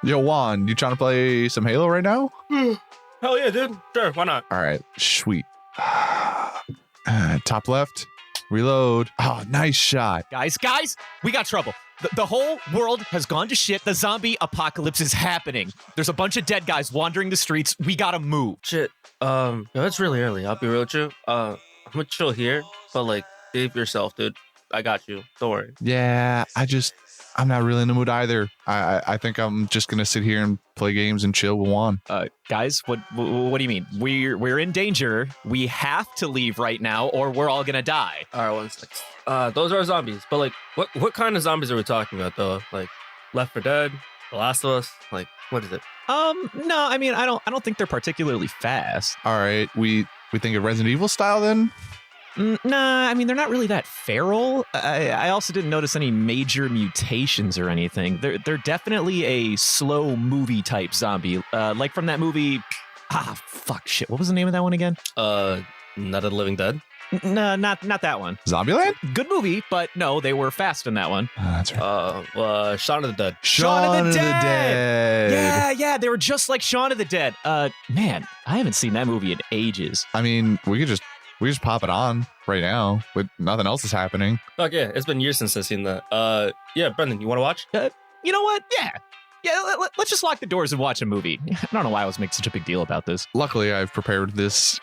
Yo, Juan, you trying to play some Halo right now? Hell yeah, dude. Sure, why not? All right, sweet. Top left, reload. Oh, nice shot. Guys, we got trouble. The whole world has gone to shit. The zombie apocalypse is happening. There's a bunch of dead guys wandering the streets. We gotta move. Shit. Yo, it's really early. I'll be real with you. I'm gonna chill here, but like, save yourself, dude. I got you. Don't worry. Yeah, I'm not really in the mood either. I think I'm just gonna sit here and play games and chill with Juan. Guys, what do you mean? We're in danger. We have to leave right now, or we're all gonna die. All right, 1 sec. Those are zombies, but like, what kind of zombies are we talking about though? Like, Left 4 Dead, The Last of Us. Like, what is it? No, I mean, I don't think they're particularly fast. All right, we think of Resident Evil style then. Nah, I mean, they're not really that feral. I also didn't notice any major mutations or anything. They're definitely a slow movie type zombie, like from that movie. Shit. What was the name of that one again? Night of the Living Dead. No, not that one. Zombieland? Good movie, but no, they were fast in that one. That's right. Shaun of the Dead. Shaun of the Dead. Yeah, they were just like Shaun of the Dead. Man, I haven't seen that movie in ages. I mean, we just pop it on right now, but nothing else is happening. Fuck yeah, it's been years since I've seen that. Yeah, Brendan, you want to watch? You know what? Yeah, let's just lock the doors and watch a movie. I don't know why I was making such a big deal about this. Luckily, I've prepared this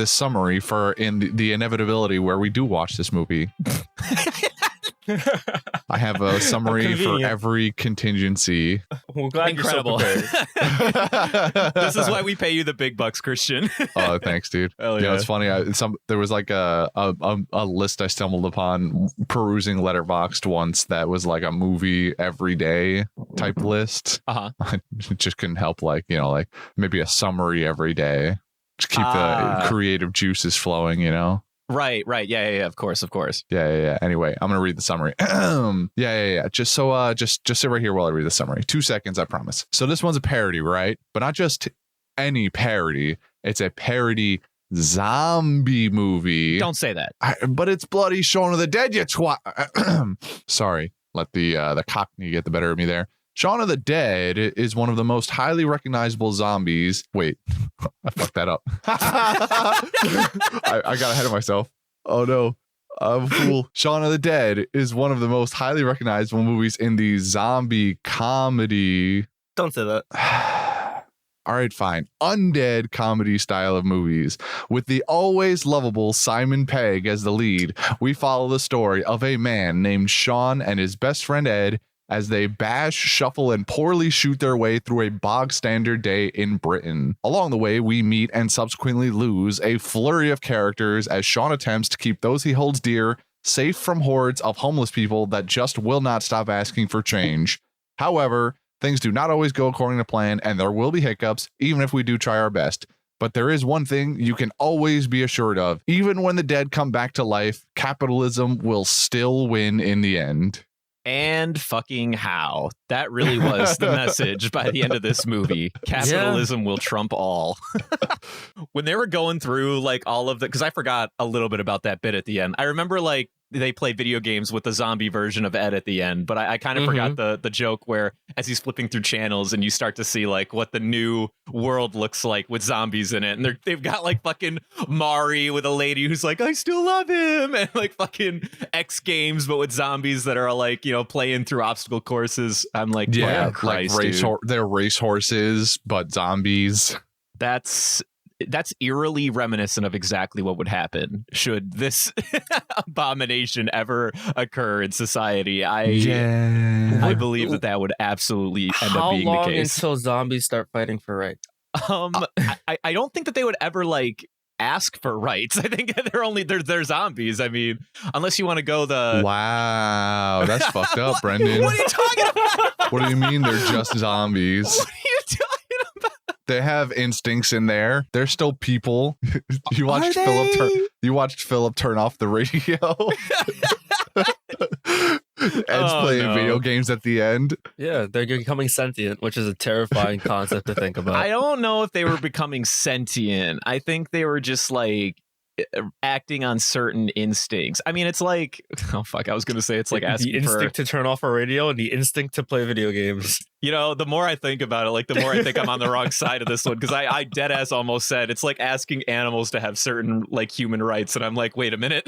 summary for in the inevitability where we do watch this movie. I have a summary for every contingency. Well, glad Incredible. You're so prepared. This is why we pay you the big bucks, Christian. Oh, thanks, dude. Hell You know, yeah. it's funny. There was like a list I stumbled upon perusing Letterboxd once that was like a movie every day type list. Uh-huh. I just couldn't help like maybe a summary every day. Just keep the creative juices flowing, you know? Right. Yeah. Of course. Yeah. Anyway, I'm gonna read the summary. Yeah. Just sit right here while I read the summary. 2 seconds, I promise. So this one's a parody, right? But not just any parody. It's a parody zombie movie. Don't say that. But it's bloody Shaun of the Dead, you twat. Sorry, let the Cockney get the better of me there. Shaun of the Dead is one of the most highly recognizable zombies. Wait, I fucked that up. I got ahead of myself. Oh no, I'm a fool. Shaun of the Dead is one of the most highly recognizable movies in the zombie comedy. Don't say that. All right, fine. Undead comedy style of movies. With the always lovable Simon Pegg as the lead, we follow the story of a man named Shaun and his best friend Ed as they bash, shuffle, and poorly shoot their way through a bog standard day in Britain. Along the way, we meet and subsequently lose a flurry of characters as Shaun attempts to keep those he holds dear safe from hordes of homeless people that just will not stop asking for change. However, things do not always go according to plan, and there will be hiccups, even if we do try our best. But there is one thing you can always be assured of. Even when the dead come back to life, capitalism will still win in the end. And fucking how. That really was the message by the end of this movie. Capitalism will trump all. When they were going through like all of the, because I forgot a little bit about that bit at the end. I remember like they play video games with the zombie version of Ed at the end, but I kind of forgot the joke where as he's flipping through channels and you start to see like what the new world looks like with zombies in it. And they've got like fucking Mari with a lady who's like, I still love him. And like fucking X Games, but with zombies that are like, you know, playing through obstacle courses. I'm like, yeah, Christ, like they're race horses, but zombies. That's eerily reminiscent of exactly what would happen should this abomination ever occur in society. I believe that would absolutely end up being the How long case. until zombies start fighting for rights? I don't think that they would ever like ask for rights. I think they're zombies. I mean, unless you want to go the Wow, that's fucked up, Brendan. What are you talking about? What do you mean they're just zombies? What are you talking about? They have instincts in there. They're still people. You watched Philip turn off the radio. Ed's playing video games at the end. Yeah, they're becoming sentient, which is a terrifying concept to think about. I don't know if they were becoming sentient. I think they were just like acting on certain instincts. I mean, it's like, oh fuck, I was gonna say it's like asking the instinct to turn off a radio and the instinct to play video games. You know, the more I think about it, like the more I think I'm on the wrong side of this one, because I dead ass almost said it's like asking animals to have certain like human rights, and I'm like, wait a minute.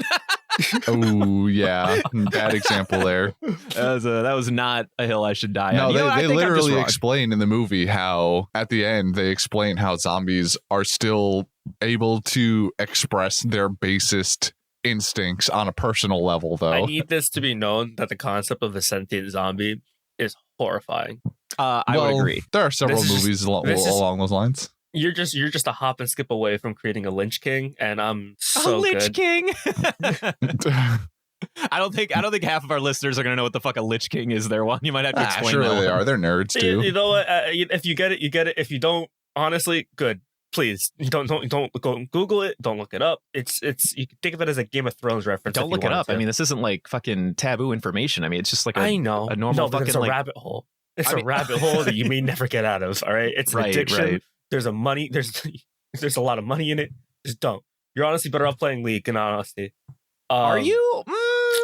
Oh yeah, bad example there. That was not a hill I should die No, on. they literally explain in the movie how at the end they explain how zombies are still able to express their basest instincts on a personal level, though. I need this to be known that the concept of a sentient zombie is horrifying. I would agree. There are several movies along those lines. You're just a hop and skip away from creating a Lynch King, and I'm so a Lynch good. King. I don't think half of our listeners are gonna know what the fuck a Lich King is. There, one you might have to explain. Surely that they one. are. They're nerds too. You know what? If you get it, you get it. If you don't, honestly, good. Please, you don't go Google it. Don't look it up. It's you can think of it as a Game of Thrones reference. Don't look it up. I mean, this isn't like fucking taboo information. I mean, it's just like I know a normal fucking it's a like rabbit hole. It's a rabbit hole that you may never get out of. All right, it's an addiction. Right. There's there's a lot of money in it. Just don't. You're honestly better off playing League. In honesty, are you?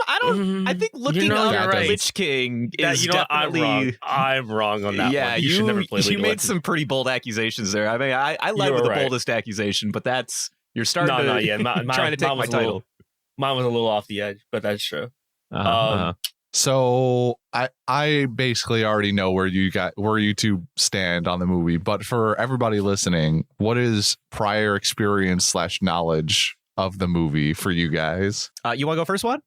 I don't. I think looking up Lich King is definitely. I'm wrong on that. Yeah, one. You should never play League. You made some pretty bold accusations there. I mean, I led with the boldest accusation, but that's you're starting to trying to take my title. Mine was a little off the edge, but that's true. So I basically already know where you two stand on the movie, but for everybody listening, what is prior experience / knowledge of the movie for you guys? You want to go first, one?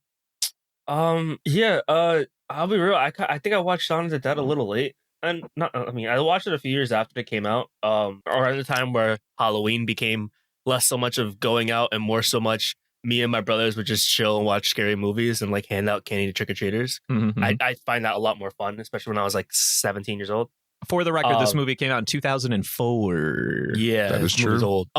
Yeah. I'll be real. I think I watched Shaun of the Dead a little late, and I watched it a few years after it came out. Or at the time where Halloween became less so much of going out and more so much me and my brothers would just chill and watch scary movies and like hand out candy to trick-or-treaters. Mm-hmm. I find that a lot more fun, especially when I was like 17 years old. For the record, this movie came out in 2004. Yeah, that is true. Old.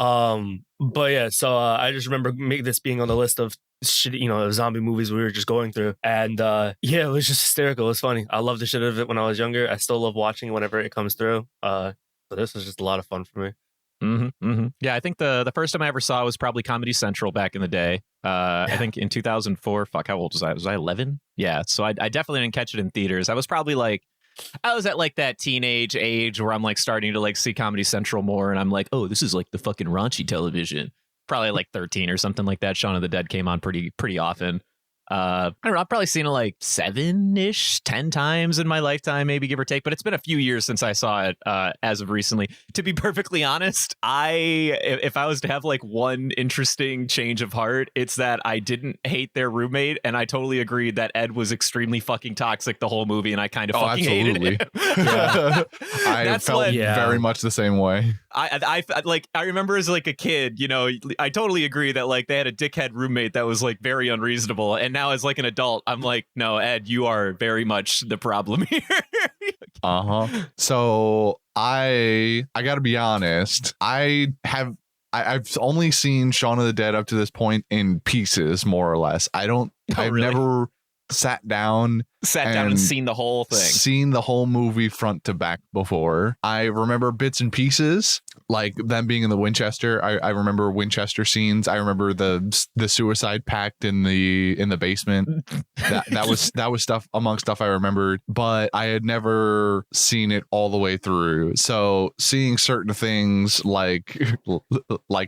But yeah, so I just remember this being on the list of shit, zombie movies we were just going through, and yeah, it was just hysterical. It was funny. I loved the shit out of it when I was younger. I still love watching it whenever it comes through. So this was just a lot of fun for me. Mm-hmm, mm-hmm. Yeah, I think the first time I ever saw it was probably Comedy Central back in the day. I think in 2004. Fuck, how old was I? Was I 11? Yeah, so I definitely didn't catch it in theaters. I was probably like, I was at like that teenage age where I'm like starting to like see Comedy Central more, and I'm like, oh, this is like the fucking raunchy television. Probably like 13 or something like that. Shaun of the Dead came on pretty often. I don't know. I've probably seen it like 7-ish, 10 times in my lifetime, maybe give or take. But it's been a few years since I saw it as of recently. To be perfectly honest, if I was to have like one interesting change of heart, it's that I didn't hate their roommate, and I totally agreed that Ed was extremely fucking toxic the whole movie, and I kind of fucking hated it. Yeah. I felt very much the same way. I remember as like a kid, I totally agree that like they had a dickhead roommate that was like very unreasonable, and now as like an adult, I'm like, no, Ed, you are very much the problem here. So I gotta be honest. I've only seen Shaun of the Dead up to this point in pieces, more or less. I've never sat down and seen the whole thing. Seen the whole movie front to back before. I remember bits and pieces, like them being in the Winchester. I remember Winchester scenes. I remember the suicide pact in the basement. That was stuff among stuff I remembered, but I had never seen it all the way through. So seeing certain things like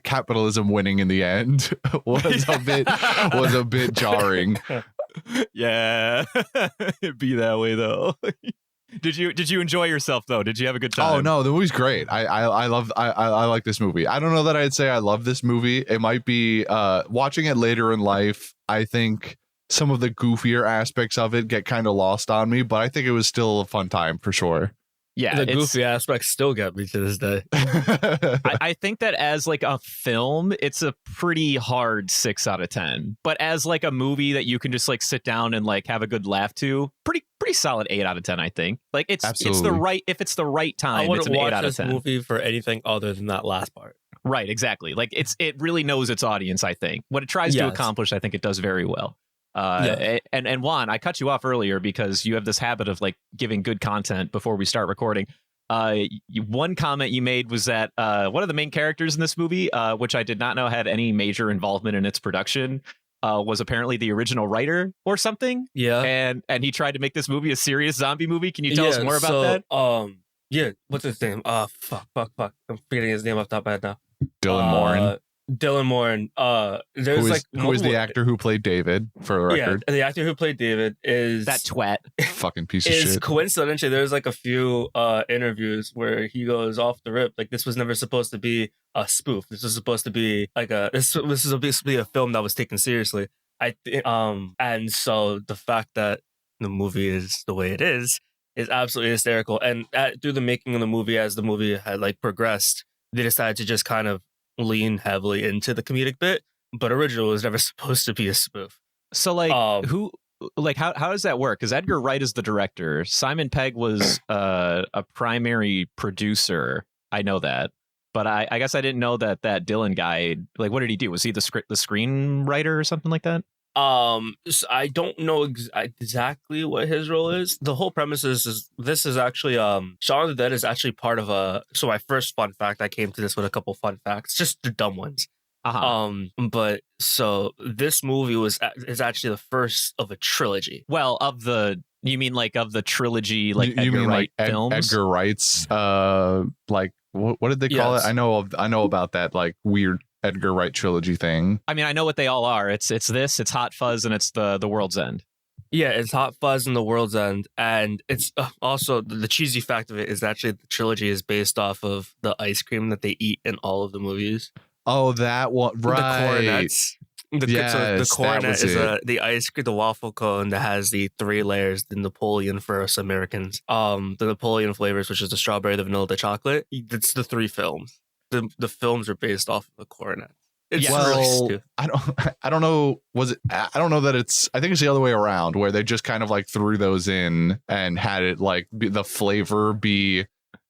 capitalism winning in the end was a bit jarring. Yeah, it'd be that way though. Did you enjoy yourself though? Did you have a good time? Oh no, the movie's great. I like this movie. I don't know that I'd say I love this movie. It might be watching it later in life. I think some of the goofier aspects of it get kind of lost on me, but I think it was still a fun time for sure. Yeah, the goofy aspects still get me to this day. I think that as like a film, it's a pretty hard 6 out of 10. But as like a movie that you can just like sit down and like have a good laugh to, pretty solid 8 out of 10. I think like it's the right, if it's the right time, it's an 8 out of 10. Movie for anything other than that last part. Right, exactly. Like it really knows its audience. I think what it tries to accomplish, I think it does very well. And Juan, I cut you off earlier because you have this habit of like giving good content before we start recording. One comment you made was that one of the main characters in this movie, which I did not know had any major involvement in its production, was apparently the original writer or something. Yeah. And he tried to make this movie a serious zombie movie. Can you tell us more about that? Yeah, what's his name? Fuck. I'm forgetting his name off the top of my head now. Dylan Moran. Dylan Moran. There's who is the actor who played David, for the record? Yeah, the actor who played David is That twat. Fucking piece of shit. Coincidentally, there's like a few interviews where he goes off the rip, like this was never supposed to be a spoof. This was supposed to be like this is supposed to be a film that was taken seriously. And so the fact that the movie is the way it is absolutely hysterical. And through the making of the movie, as the movie had like progressed, they decided to just kind of lean heavily into the comedic bit, but originally was never supposed to be a spoof. So like how does that work? Because Edgar Wright is the director. Simon Pegg was a primary producer. I know that, but I guess I didn't know that Dylan guy, like, what did he do? Was he the screenwriter or something like that? So I don't know exactly what his role is. The whole premise is this is actually Shaun of the Dead is actually part of a. So my first fun fact, I came to this with a couple fun facts, just the dumb ones. But so this movie is actually the first of a trilogy. Well, you mean like of the trilogy, like you Edgar mean Wright like films? Edgar Wright's like what did they call it? I know about that like weird Edgar Wright trilogy thing. I mean, I know what they all are. It's Hot Fuzz, and it's the World's End. Yeah, it's Hot Fuzz and the World's End, and it's also the cheesy fact of it is actually the trilogy is based off of the ice cream that they eat in all of the movies. Oh, that one, right? The coronets. The coronet is the ice cream, the waffle cone that has the 3 layers, the Napoleon for us Americans. The Napoleon flavors, which is the strawberry, the vanilla, the chocolate. It's the 3 films. The films are based off of the coronet. It's really stupid. I don't know. I don't know that it's. I think it's the other way around, where they just kind of like threw those in and had it like the flavor be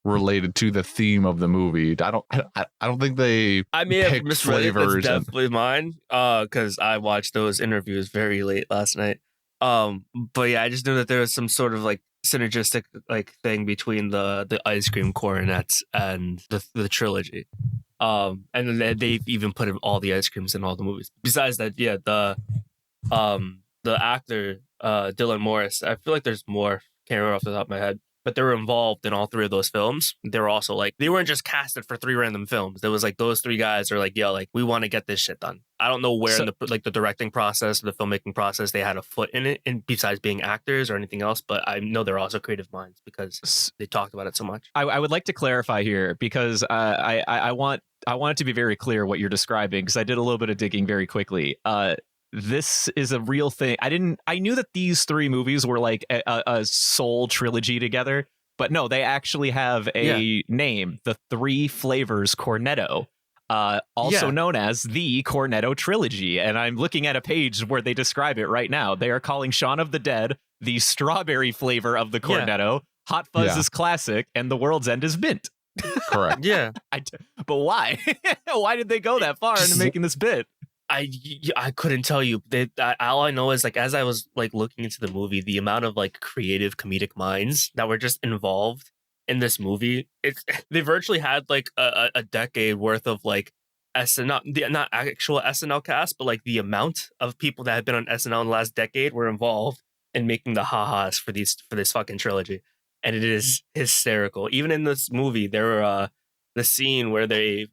related to the theme of the movie. I don't think they. I may have misread it. It's definitely mine. Because I watched those interviews very late last night. But yeah, I just knew that there was some sort of like synergistic like thing between the ice cream coronets and the trilogy. And then they've even put all the ice creams in all the movies. Besides that, yeah, the actor Dylan Morris, I feel like there's more, can't remember off the top of my head, but they were involved in all 3 of those films. They were also like, they weren't just casted for 3 random films. There was like those 3 guys are like, yo, like we want to get this shit done. I don't know where in the directing process, the filmmaking process, they had a foot in it, and besides being actors or anything else. But I know they're also creative minds because they talked about it so much. I would like to clarify here because I want it to be very clear what you're describing, because I did a little bit of digging very quickly. This is a real thing. I knew that these 3 movies were like a sole trilogy together, but no, they actually have a name, the 3 Flavors Cornetto, also known as the Cornetto Trilogy. And I'm looking at a page where they describe it right now. They are calling Shaun of the Dead the strawberry flavor of the Cornetto, Hot Fuzz is classic, and the World's End is mint. Correct. Yeah. But why? Why did they go that far into making this bit? I couldn't tell you. All I know is like as I was like looking into the movie, the amount of like creative comedic minds that were just involved in this movie. They virtually had like a decade worth of like SNL, not actual SNL cast, but like the amount of people that had been on SNL in the last decade were involved in making the ha-has for this fucking trilogy, and it is hysterical. Even in this movie, there were the scene where they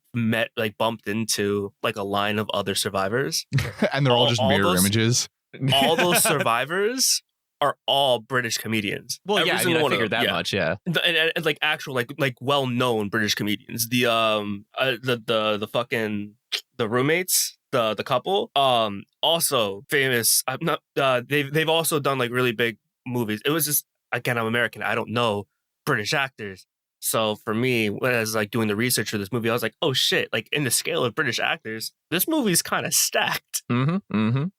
bumped into like a line of other survivors, and they're all just mirror images. All those survivors are all British comedians. Well, yeah, I figured that much. Yeah, and like actual like well known British comedians. The fucking the roommates, the couple, also famous. I'm not. They've also done like really big movies. It was just, again, I'm American. I don't know British actors. So for me, when I was like doing the research for this movie, I was like, oh shit, like in the scale of British actors, this movie's kind of stacked. No,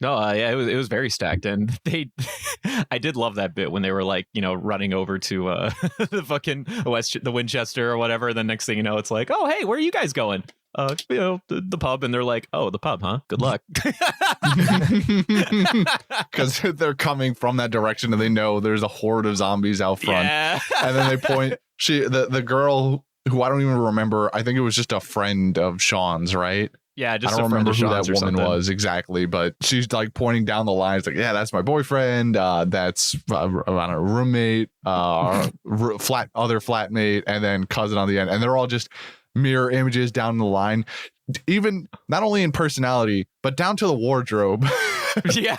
yeah, it was very stacked. And I did love that bit when they were like, running over to the fucking the Winchester or whatever. The next thing you know, it's like, oh, hey, where are you guys going? the pub, and they're like, oh, the pub, huh? Good luck. Because they're coming from that direction and they know there's a horde of zombies out front. Yeah. And then they point, the girl who I don't even remember, I think it was just a friend of Shaun's, right? Yeah, just I don't remember who that woman something. was exactly, but she's like pointing down the lines, like, yeah, that's my boyfriend. That's a roommate, other flatmate, and then cousin on the end. And they're all just mirror images down the line, even not only in personality, but down to the wardrobe. Yeah.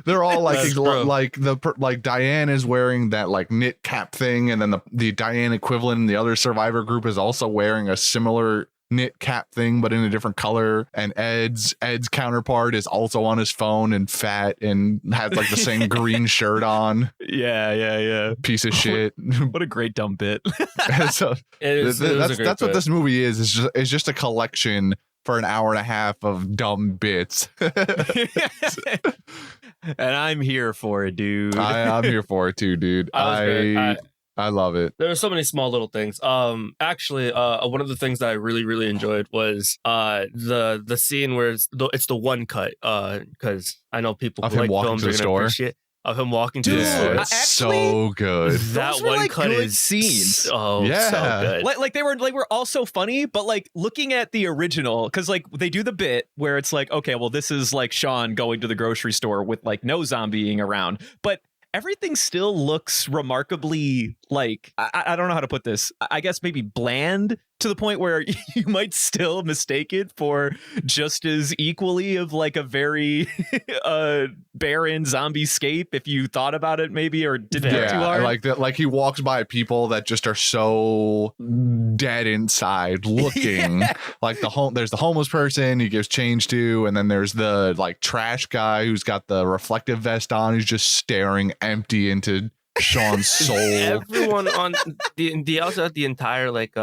They're all like Diane is wearing that like knit cap thing, and then the Diane equivalent in the other survivor group is also wearing a similar knit cap thing but in a different color, and Ed's counterpart is also on his phone and fat and has like the same green shirt on. Yeah. Piece of shit. What a great dumb bit. So that's what this movie is. It's just a collection for an hour and a half of dumb bits. And I'm here for it, dude. I'm here for it too, dude. I love it. There are so many small little things. Actually, one of the things that I really, really enjoyed was the scene where it's the one cut. Because I know people of who him like walking films to the are gonna store. appreciate of him walking to Dude, the store. It's so good. That Those were, one like, cut good is scenes. so good. Like they were all so funny, but like looking at the original, because like they do the bit where it's like, okay, well, this is like Shaun going to the grocery store with like no zombieing around, but everything still looks remarkably like, I don't know how to put this. I guess maybe bland, to the point where you might still mistake it for just as equally of like a very barren zombie scape if you thought about it maybe, or didn't get too hard. Like that, like he walks by people that just are so dead inside looking. Like there's the homeless person he gives change to, and then there's the like trash guy who's got the reflective vest on, who's just staring empty into Shaun's soul. Everyone on the also at the entire like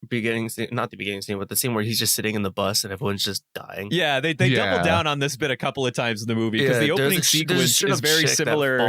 beginning scene, not the beginning scene, but the scene where he's just sitting in the bus and everyone's just dying. Yeah, they double down on this bit a couple of times in the movie, because the opening sequence is very similar.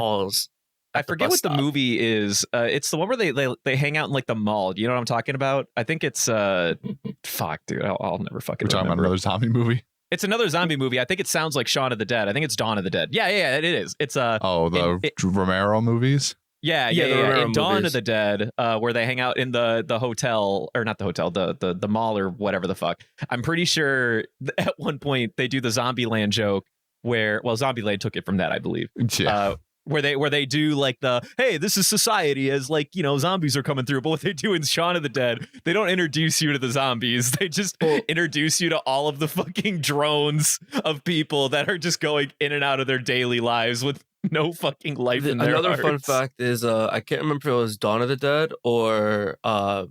I forget what the movie is. It's the one where they hang out in like the mall. You know what I'm talking about? I think it's fuck, dude. I'll never fucking. We're talking about another zombie movie. It's another zombie movie. I think it sounds like Shaun of the Dead. I think it's Dawn of the Dead. Yeah, it is. It's Romero movies. Yeah. In Dawn of the Dead, where they hang out in the hotel, or not the hotel, the mall or whatever the fuck. I'm pretty sure at one point they do the Zombieland joke where, well, Zombieland took it from that, I believe. Yeah. Where they do like hey, this is society as like, you know, zombies are coming through. But what they do in Shaun of the Dead, they don't introduce you to the zombies. They just introduce you to all of the fucking drones of people that are just going in and out of their daily lives with no fucking life in their Another hearts. fun fact is I can't remember if it was Dawn of the Dead or I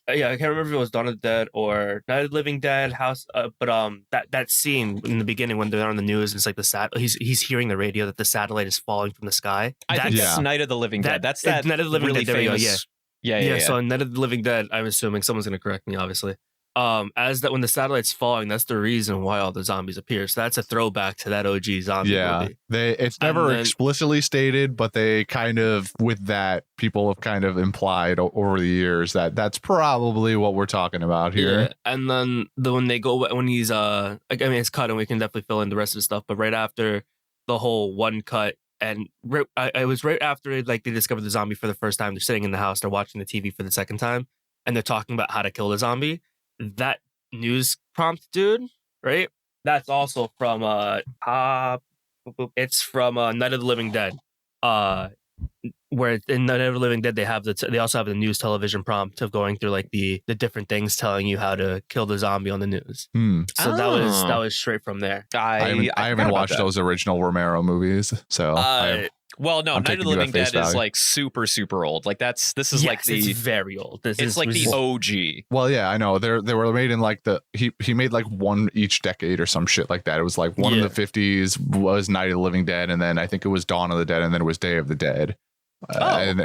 can't remember if it was Dawn of the Dead or Night of the Living Dead House, but that scene in the beginning when they're on the news, it's like he's hearing the radio that the satellite is falling from the sky. I think that's Night of the Living Dead. That's that Night of the Living really Dead. There we go. Yeah. So in Night of the Living Dead, I'm assuming someone's gonna correct me, obviously. As that when the satellite's falling, that's the reason why all the zombies appear. So that's a throwback to that OG zombie movie. It's never explicitly stated, but they kind of, with that, people have kind of implied over the years that that's probably what we're talking about here. Yeah. And then when he's it's cut, and we can definitely fill in the rest of the stuff. But right after the whole one cut, and it was right after like they discovered the zombie for the first time. They're sitting in the house, they're watching the TV for the second time, and they're talking about how to kill the zombie. That news prompt, dude, right? That's also from it's from Night of the Living Dead. Where in Night of the Living Dead they also have the news television prompt of going through like the different things telling you how to kill the zombie on the news. So that was straight from there. I haven't watched those original Romero movies, so well, no, Night of the Living Dead is like super, super old. Like this is like it's very old. It's like the OG. Well, yeah, I know. They were made in like he made like one each decade or some shit like that. It was like one in the 50s was Night of the Living Dead, and then I think it was Dawn of the Dead, and then it was Day of the Dead. And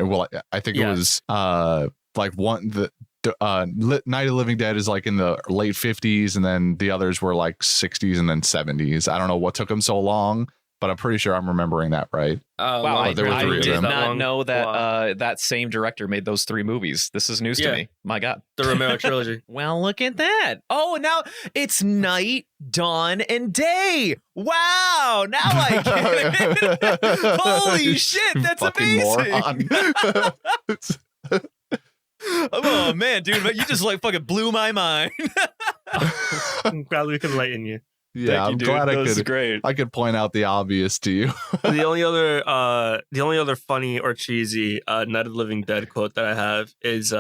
I think it was like Night of the Living Dead is like in the late 50s, and then the others were like 60s and then 70s. I don't know what took them so long. but I'm pretty sure I'm remembering that right. Wow, I there were three of did them. not know that that same director made those 3 movies. This is news to me. My God. The Romero trilogy. Well, look at that. Oh, now it's night, dawn, and day. Wow. Now I get it. Holy shit. That's Fucking amazing. moron. Oh, man, dude. But you just like fucking blew my mind. I'm glad we could enlighten you. Yeah, I'm glad I could point out the obvious to you. The only other funny or cheesy Night of the Living Dead quote that I have is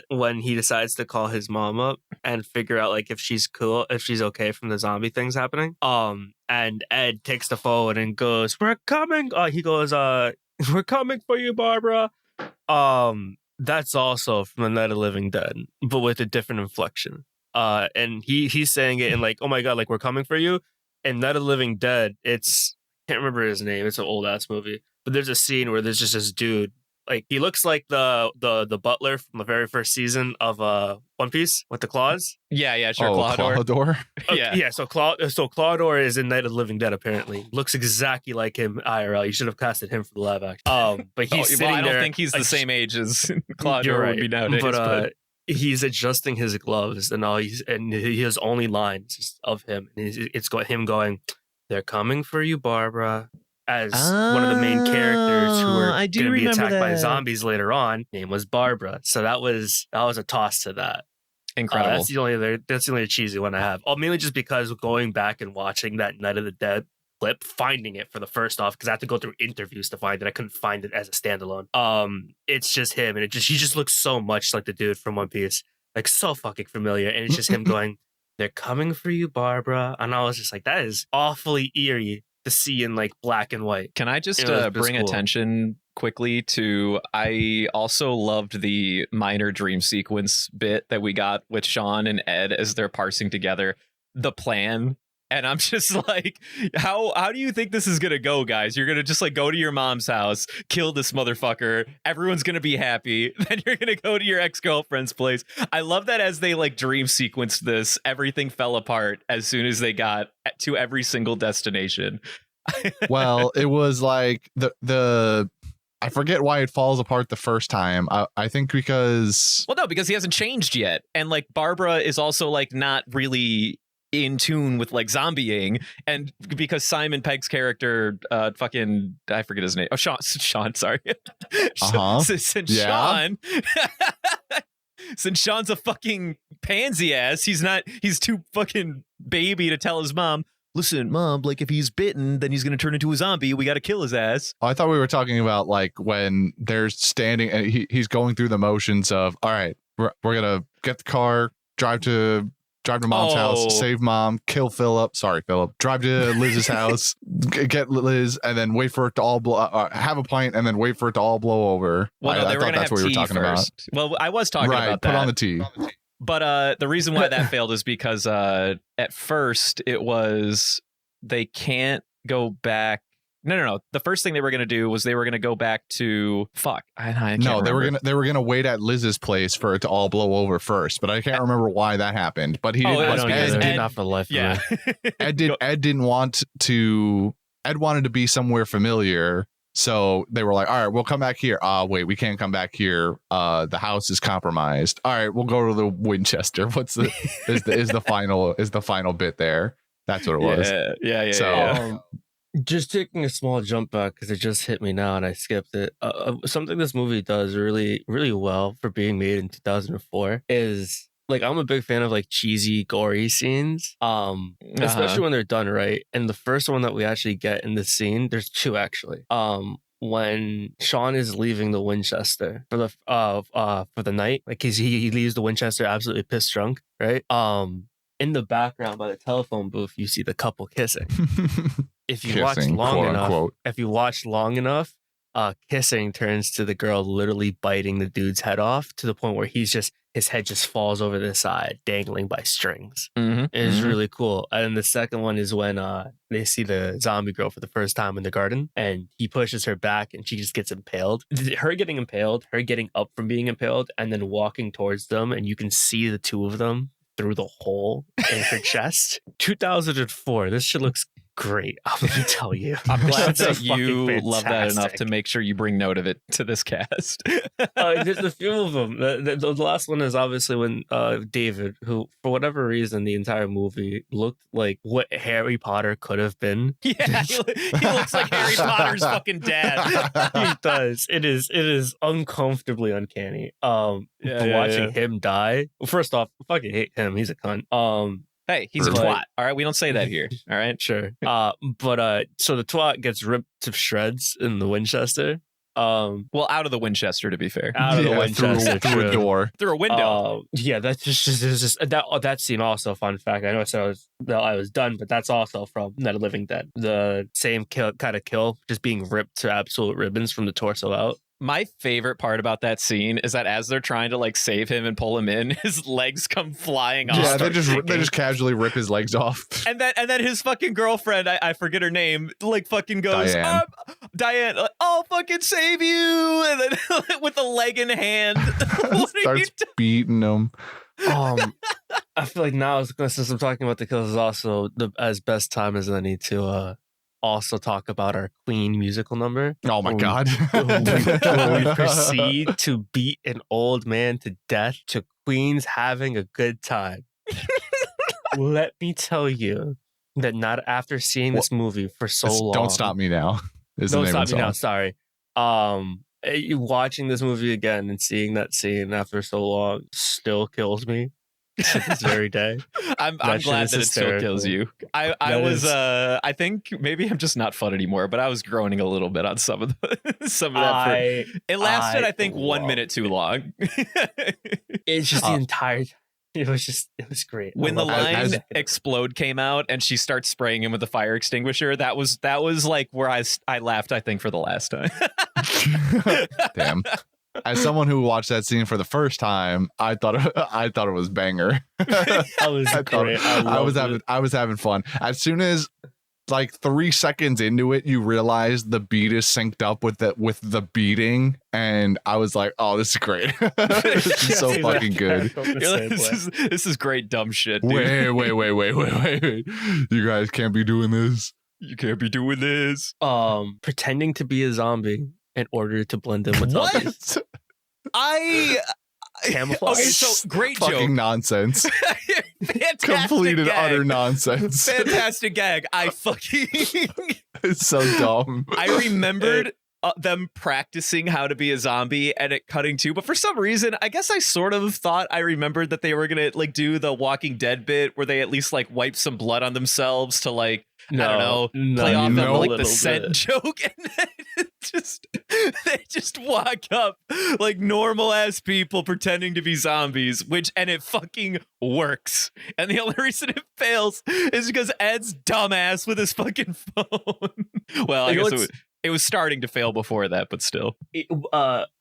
when he decides to call his mom up and figure out like if she's cool, if she's okay from the zombie things happening. And Ed takes the phone and goes, "We're coming." He goes, "We're coming for you, Barbara." That's also from the Night of the Living Dead, but with a different inflection. And he's saying it in like, "Oh my God, like we're coming for you." And Night of the Living Dead, can't remember his name. It's an old ass movie, but there's a scene where there's just this dude, like he looks like the butler from the very first season of One Piece with the claws. Yeah, sure. Claudor. Yeah. So Claudor is in Night of the Living Dead. Apparently, looks exactly like him IRL. You should have casted him for the live action. But he's sitting there. I don't think he's the same age as Claudor right, would be nowadays. But he's adjusting his gloves and all. He has only lines of him. And it's got him going, "They're coming for you, Barbara," as one of the main characters who are going to be attacked by zombies later on. Name was Barbara. So that was a toss to that. Incredible. That's the only cheesy one I have. Mainly just because going back and watching that Night of the Dead clip, finding it for the first off, because I had to go through interviews to find it. I couldn't find it as a standalone. It's just him, and he just looks so much like the dude from One Piece, like so fucking familiar. And it's just him going, "They're coming for you, Barbara," and I was just like, that is awfully eerie to see in like black and white. Can I just bring cool. attention quickly to, I also loved the minor dream sequence bit that we got with Shaun and Ed as they're parsing together the plan. And I'm just like, how do you think this is going to go, guys? You're going to just like go to your mom's house, kill this motherfucker. Everyone's going to be happy. Then you're going to go to your ex-girlfriend's place. I love that as they like dream sequenced this, everything fell apart as soon as they got to every single destination. Well, it was like the I forget why it falls apart the first time. I think because... Well, no, because he hasn't changed yet. And like Barbara is also like not really in tune with like zombieing, and because Simon Pegg's character I forget his name. Shaun, sorry. Since Shaun's a fucking pansy ass, he's too fucking baby to tell his mom, "Listen, Mom, like if he's bitten, then he's going to turn into a zombie. We got to kill his ass." I thought we were talking about like when they're standing and he's going through the motions of, all right, we're going to get the car, drive to Mom's house, save Mom, kill Philip. Sorry, Philip. Drive to Liz's house, get Liz, and then wait for it to all blow. Have a pint, and then wait for it to all blow over. Well, no, I thought that's what we were talking about. Well, I was talking about that. Put on the tea. But the reason why that failed is because at first it was they can't go back. No. The first thing they were going to do was they were going to go back to I can't remember. They were gonna wait at Liz's place for it to all blow over first, but I can't remember why that happened. But he didn't. Not for the life. Yeah. Ed didn't want to. Ed wanted to be somewhere familiar, so they were like, "All right, we'll come back here." Wait, we can't come back here. The house is compromised. All right, we'll go to the Winchester. What's is the final bit there? That's what it was. Yeah. So, just taking a small jump back because it just hit me now and I skipped it. Something this movie does really, really well for being made in 2004 is like I'm a big fan of like cheesy, gory scenes, especially when they're done right. And the first one that we actually get in this scene, there's two actually. When Shaun is leaving the Winchester for the night, like he leaves the Winchester absolutely pissed drunk, right? In the background by the telephone booth, you see the couple kissing. If you watch long enough, kissing turns to the girl literally biting the dude's head off to the point where his head just falls over the side, dangling by strings. Mm-hmm. It's really cool. And the second one is when they see the zombie girl for the first time in the garden, and he pushes her back, and she just gets impaled. Her getting impaled, her getting up from being impaled, and then walking towards them, and you can see the two of them through the hole in her chest. 2004. This shit looks great. I'm going to tell you. I'm glad It's that fucking you love that enough fantastic. to make sure you bring note of it to this cast. There's a few of them. The last one is obviously when David, who for whatever reason the entire movie looked like what Harry Potter could have been. Yeah, he looks like Harry Potter's fucking dad. He does. It is uncomfortably uncanny. Watching him die. Well, first off, I fucking hate him. He's a cunt. Hey, he's a twat. All right, we don't say that here. All right, sure. But so the twat gets ripped to shreds in the Winchester. Well, out of the Winchester, to be fair. Out of the Winchester through a door, through a window. Yeah, that's just that scene. Also, fun fact. I know I said I was done, but that's also from Night of the Living Dead. The same kind of kill, just being ripped to absolute ribbons from the torso out. My favorite part about that scene is that as they're trying to like save him and pull him in, his legs come flying off. Yeah, they just casually rip his legs off. And then his fucking girlfriend, I forget her name, like fucking goes, Diane, like, I'll fucking save you, and then with a leg in hand, starts beating him. I feel like now, since I'm talking about the kills, is also as best time as any to also talk about our Queen musical number. Oh my God. When we proceed to beat an old man to death to Queen's having a good time. Let me tell you that not after seeing this movie for so long. Don't Stop Me Now. Don't Stop Me Now. Sorry. Watching this movie again and seeing that scene after so long still kills me. To this very day. I'm glad that it still kills you. I think maybe I'm just not fun anymore, but I was groaning a little bit on some of that. It lasted, I think, 1 minute too long. It's just the entire. It was great. When the line "explode" came out and she starts spraying him with the fire extinguisher, that was like where I laughed, I think, for the last time. Damn. As someone who watched that scene for the first time, I thought it was banger. I was having fun. As soon as like 3 seconds into it, you realize the beat is synced up with the beating, and I was like, "Oh, this is great! This is so fucking good." This is great dumb shit. Dude. Wait! You guys can't be doing this. You can't be doing this. Pretending to be a zombie in order to blend in with zombies. Camouflage. Okay, so great fucking joke. Nonsense. Complete and utter nonsense. Fantastic gag. I fucking. It's so dumb. I remembered them practicing how to be a zombie and it cutting too, but for some reason, I guess I sort of thought I remembered that they were gonna like do the Walking Dead bit where they at least like wipe some blood on themselves to like I don't know, play off them like the scent joke, and then they just walk up like normal ass people pretending to be zombies, and it fucking works. And the only reason it fails is because Ed's dumbass with his fucking phone. Well, I guess it was starting to fail before that, but still.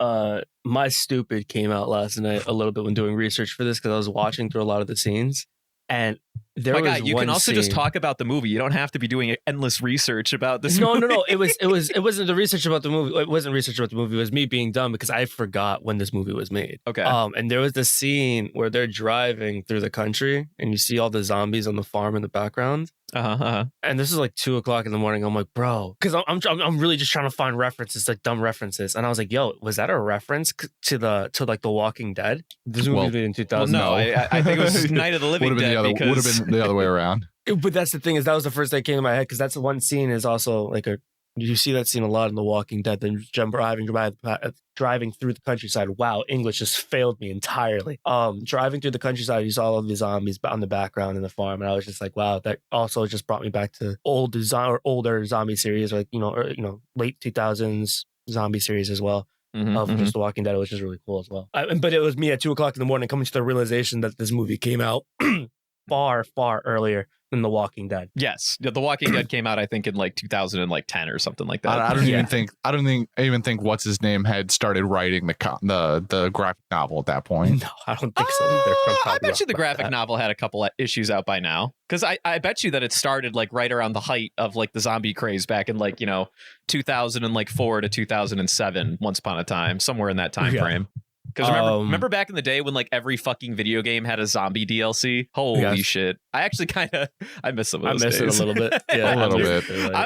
My Stupid came out last night a little bit when doing research for this because I was watching through a lot of the scenes. And there was you one can also scene. just talk about the movie. You don't have to be doing endless research about this No. movie. It wasn't the research about the movie. It wasn't research about the movie. It was me being dumb because I forgot when this movie was made. Okay. And there was this scene where they're driving through the country and you see all the zombies on the farm in the background. And this is like 2:00 in the morning. I'm like, bro, because I'm really just trying to find references, like dumb references. And I was like, yo, was that a reference to like The Walking Dead? This movie was made in 2000. Well, no, I think it was Night of the Living Dead. Would have been the other way around. But that's the thing is that was the first thing that came to my head because that's the one scene is also like you see that scene a lot in The Walking Dead. Then driving through the countryside. Wow, English just failed me entirely. Driving through the countryside, you saw all of the zombies on the background in the farm, and I was just like, wow, that also just brought me back to older zombie series, like late 2000s zombie series as well. Just The Walking Dead, which is really cool as well. But it was me at 2:00 in the morning coming to the realization that this movie came out far, far earlier than The Walking Dead. Yes, The Walking Dead came out, I think, in like 2010 or something like that. I don't even think what's his name had started writing the graphic novel at that point. No, I don't think so. I bet you the graphic novel had a couple of issues out by now, because I bet you that it started like right around the height of like the zombie craze back in like 2004 to 2007, once upon a time, somewhere in that time frame. Because remember back in the day when like every fucking video game had a zombie DLC? Holy shit. I actually I miss some of those days. I miss it a little bit. Yeah, a little bit.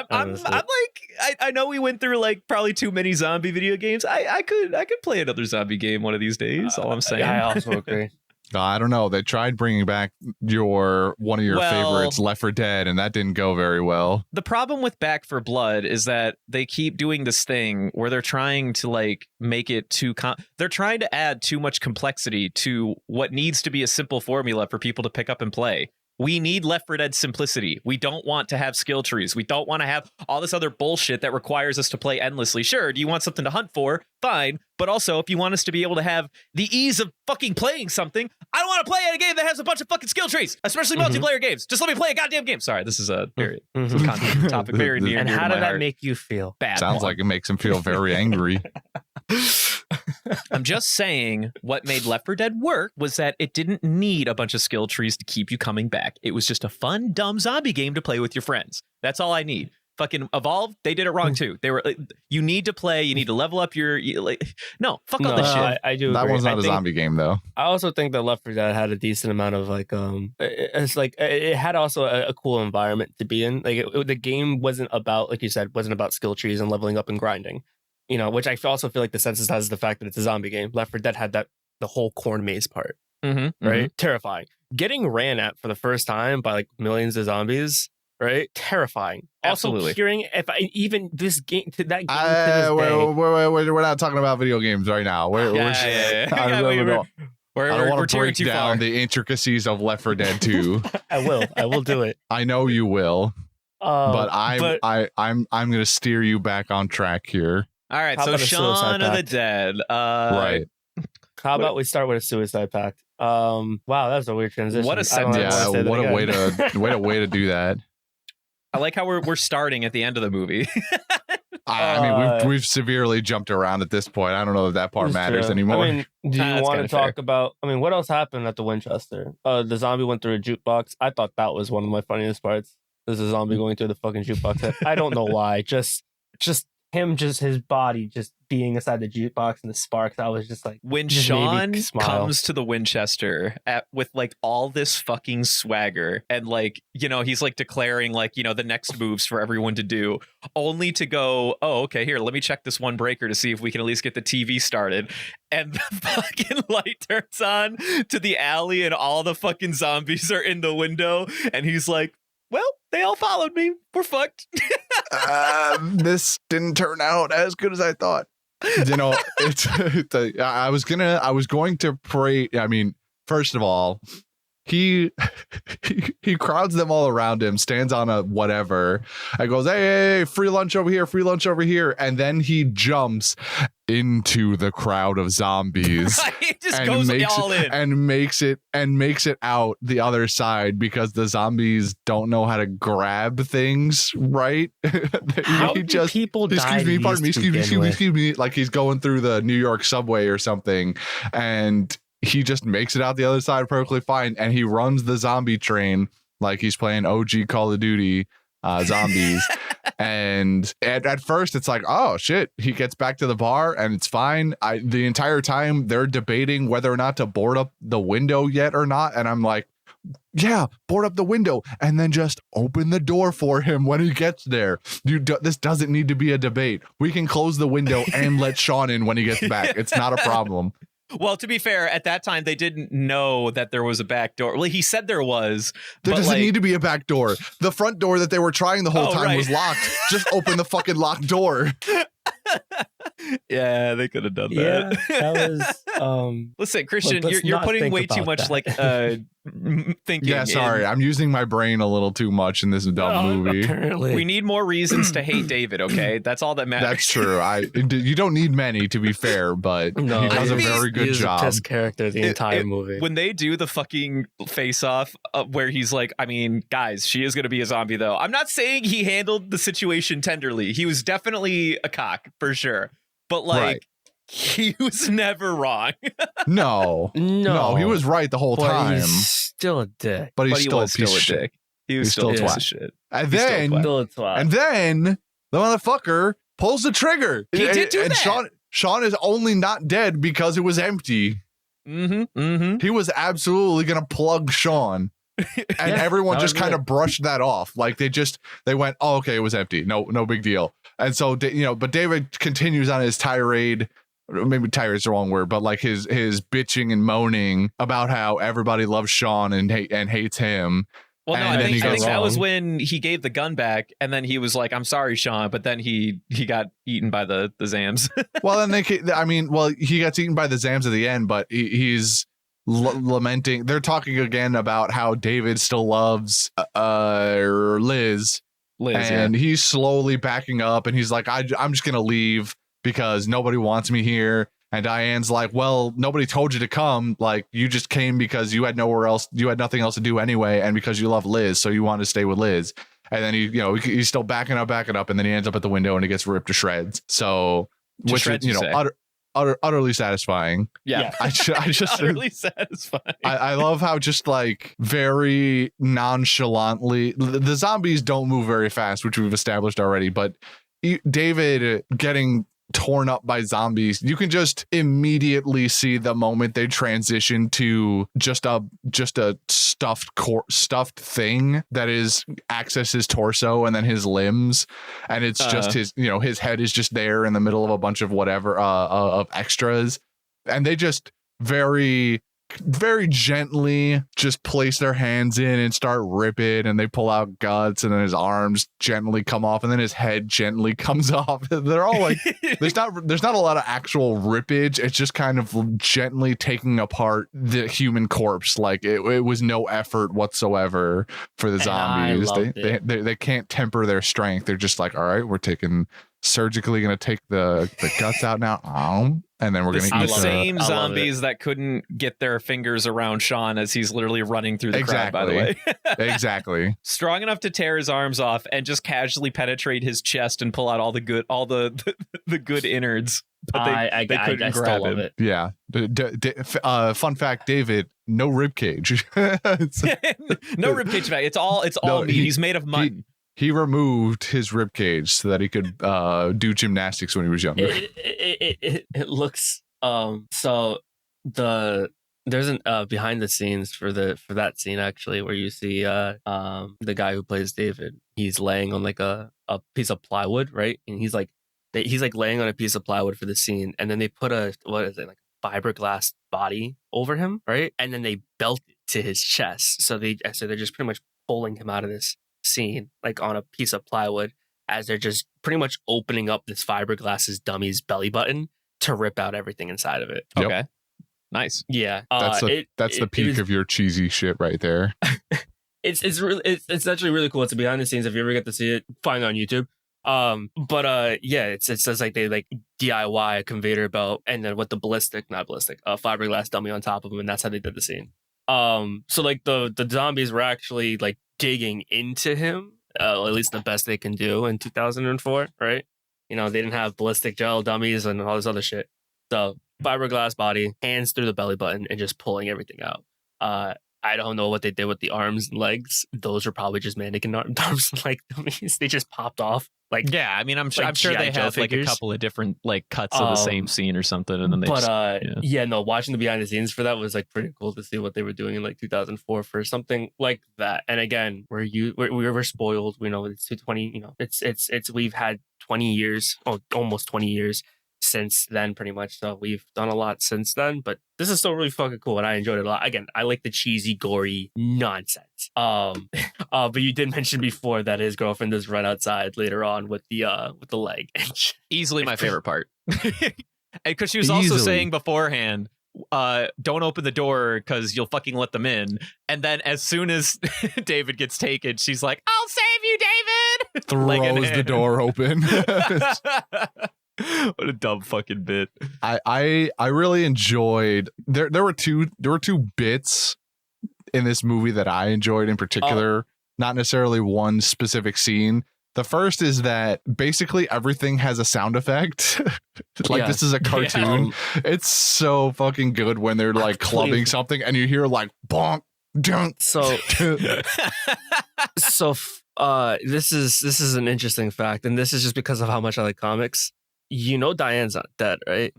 I'm like, I know we went through like probably too many zombie video games. I could play another zombie game one of these days. All I'm saying. I also agree. I don't know. They tried bringing back one of your favorites, Left 4 Dead, and that didn't go very well. The problem with Back 4 Blood is that they keep doing this thing where they're trying to like make it too they're trying to add too much complexity to what needs to be a simple formula for people to pick up and play. We need Left 4 Dead simplicity. We don't want to have skill trees. We don't want to have all this other bullshit that requires us to play endlessly. Sure, do you want something to hunt for? Fine. But also, if you want us to be able to have the ease of fucking playing something, I don't want to play a game that has a bunch of fucking skill trees, especially multiplayer games. Just let me play a goddamn game. Sorry, this is a very controversial topic, very near. And how did that make you feel? Bad. Sounds like it makes him feel very angry. I'm just saying what made Left 4 Dead work was that it didn't need a bunch of skill trees to keep you coming back. It was just a fun, dumb zombie game to play with your friends. That's all I need. Fucking Evolve, they did it wrong too. They were you need to play, you need to level up your no, fuck all this shit. I do that agree. one's not a zombie game though. I also think that Left 4 Dead had a decent amount of like it's like it had also a cool environment to be in. Like the game wasn't about, like you said, wasn't about skill trees and leveling up and grinding. You know, which I also feel like desensitizes the fact that it's a zombie game. Left 4 Dead had the whole corn maze part, right? Terrifying. Getting ran at for the first time by like millions of zombies, right? Terrifying. Absolutely. Also, hearing even this game to that game to this day. We're not talking about video games right now. I don't want to break down the intricacies of Left 4 Dead 2. I will do it. I know you will. But I'm going to steer you back on track here. All right, so Shaun of the Dead. Right. How about we start with a suicide pact? Wow, that was a weird transition. What a sentence. Yeah, what a way to do that. I like how we're starting at the end of the movie. I mean, we've severely jumped around at this point. I don't know if that part matters anymore. I mean, do you want to talk about? I mean, what else happened at the Winchester? The zombie went through a jukebox. I thought that was one of my funniest parts. There's a zombie going through the fucking jukebox. I don't know why. Just him, just his body, just being inside the jukebox and the sparks. I was just like, when Shaun comes to the Winchester with like all this fucking swagger and like, you know, he's like declaring like, you know, the next moves for everyone to do, only to go, oh, okay, here, let me check this one breaker to see if we can at least get the TV started. And the fucking light turns on to the alley and all the fucking zombies are in the window. And he's like, well, they all followed me. We're fucked. This didn't turn out as good as I thought. You know, I was going to pray. I mean, first of all, he crowds them all around him, stands on a whatever, and goes, hey, free lunch over here. And then he jumps into the crowd of zombies. He just goes all in and makes it out the other side because the zombies don't know how to grab things right. How do people die? Excuse me. Like he's going through the New York subway or something, and he just makes it out the other side perfectly fine, and he runs the zombie train like he's playing OG Call of Duty zombies. And at first it's like, oh shit, he gets back to the bar and it's fine. The entire time they're debating whether or not to board up the window yet or not, and I'm like, yeah, board up the window and then just open the door for him when he gets there. This doesn't need to be a debate. We can close the window and let Shaun in when he gets back. It's not a problem. Well, to be fair, at that time, they didn't know that there was a back door. Well, he said there was. There doesn't need to be a back door. The front door that they were trying the whole time was locked. Just open the fucking locked door. Yeah, they could have done that. Yeah, that was. Listen, Christian, you're putting way too much like thinking. Yeah, sorry, I'm using my brain a little too much in this dumb movie. Apparently. We need more reasons to hate David. Okay, that's all that matters. That's true. You don't need many, to be fair, but he does a very good job. He's a piss character the entire movie. When they do the fucking face-off where he's like, I mean, guys, she is going to be a zombie though. I'm not saying he handled the situation tenderly. He was definitely a cock for sure. But like, he was never wrong. No, he was right the whole time. He's still a dick. But he's still a dick. He was still a piece of shit. And then the motherfucker pulls the trigger. He did do that. Shaun is only not dead because it was empty. He was absolutely gonna plug Shaun. And everyone just kind of brushed that off. Like they went, oh, okay, it was empty. No big deal. And so, but David continues on his tirade. Maybe tirade is the wrong word, but like his bitching and moaning about how everybody loves Shaun and hates him. Well, no, I think that was when he gave the gun back, and then he was like, "I'm sorry, Shaun," but then he got eaten by the Zams. Well, then he gets eaten by the Zams at the end, but he's lamenting. They're talking again about how David still loves Liz, and he's slowly backing up, and he's like, I'm just gonna leave because nobody wants me here. And Diane's like, well, nobody told you to come. Like, you just came because you had nowhere else. You had nothing else to do anyway. And because you love Liz. So you want to stay with Liz. And then he's still backing up. And then he ends up at the window and he gets ripped to shreds. So, which is, utterly satisfying. Yeah. I just utterly satisfying. I love how just like very nonchalantly, the zombies don't move very fast, which we've established already. But David getting torn up by zombies, you can just immediately see the moment they transition to just a stuffed thing that is access his torso and then his limbs, and it's just his head is just there in the middle of a bunch of whatever of extras, and they just very gently just place their hands in and start ripping, and they pull out guts, and then his arms gently come off, and then his head gently comes off. They're all like, there's not a lot of actual rippage. It's just kind of gently taking apart the human corpse. Like it was no effort whatsoever for the zombies. They can't temper their strength. They're just like, all right, we're surgically gonna take the guts out now. And then we're going to eat the same zombies that couldn't get their fingers around Shaun as he's literally running through the crowd, by the way. Exactly. Strong enough to tear his arms off and just casually penetrate his chest and pull out all the good innards. But they couldn't grab him. It. Yeah. Fun fact, David, no rib cage. No rib cage. It's all meat. He's made of mutton. He removed his rib cage so that he could do gymnastics when he was younger. It looks so there's an behind the scenes for that scene actually, where you see the guy who plays David. He's laying on like a piece of plywood, right? And he's like laying on a piece of plywood for the scene, and then they put a fiberglass body over him, right? And then they belt it to his chest. So they're just pretty much pulling him out of this scene like on a piece of plywood, as they're just pretty much opening up this fiberglass's dummy's belly button to rip out everything inside of it. Yep. Okay, nice. Yeah, that's the peak of your cheesy shit right there. It's actually really cool. It's behind the scenes. If you ever get to see it, find it on YouTube. It says like they like DIY a conveyor belt and then with the fiberglass dummy on top of them, and that's how they did the scene. So like the zombies were actually like digging into him, at least the best they can do in 2004, right? They didn't have ballistic gel dummies and all this other shit. So fiberglass body, hands through the belly button, and just pulling everything out. I don't know what they did with the arms and legs. Those are probably just mannequin arms and leg dummies. They just popped off. Like, yeah, I mean, I'm sure they have like a couple of different like cuts of the same scene or something, and then they. Watching the behind the scenes for that was like pretty cool to see what they were doing in like 2004 for something like that. And again, we were spoiled. We know it's 20. We've had 20 years, almost 20 years since then, pretty much. So we've done a lot since then, but this is still really fucking cool, and I enjoyed it a lot. Again, I like the cheesy, gory nonsense. But you did mention before that his girlfriend is right outside later on with the leg. Easily my favorite part, because she was also saying beforehand, don't open the door because you'll fucking let them in. And then as soon as David gets taken, she's like, "I'll save you, David." Throws the door open. What a dumb fucking bit. I really enjoyed there were two bits in this movie that I enjoyed in particular, not necessarily one specific scene. The first is that basically everything has a sound effect. This is a cartoon. Yeah. It's so fucking good when they're like clubbing something and you hear like bonk, dunk. This is an interesting fact, and this is just because of how much I like comics. Diane's not dead, right?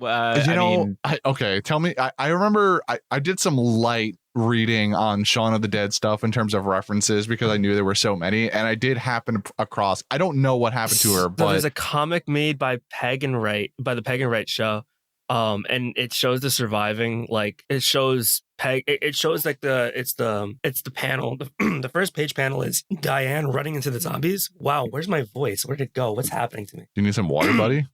Okay, tell me. I remember I did some light reading on Shaun of the Dead stuff in terms of references because I knew there were so many, and I did happen across. I don't know what happened to her, but there's a comic made by the Peg and Wright show, and it shows the surviving. Like it shows Peg. It shows like it's the panel. The first page panel is Diane running into the zombies. Wow, where's my voice? Where'd it go? What's happening to me? You need some water, buddy?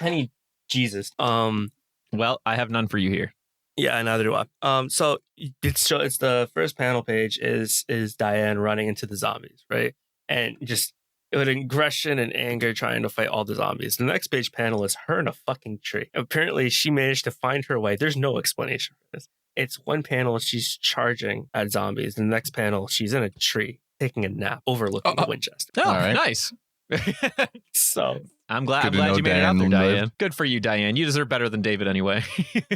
I need Jesus. Well, I have none for you here. Yeah, neither do I. So it's the first panel page is Diane running into the zombies, right? And just with aggression and anger trying to fight all the zombies. The next page panel is her in a fucking tree. Apparently, she managed to find her way. There's no explanation for this. It's one panel, she's charging at zombies. The next panel, she's in a tree taking a nap overlooking Winchester. Oh, all right. Nice. So I'm glad you made it out there, Diane. Good for you, Diane. You deserve better than David anyway.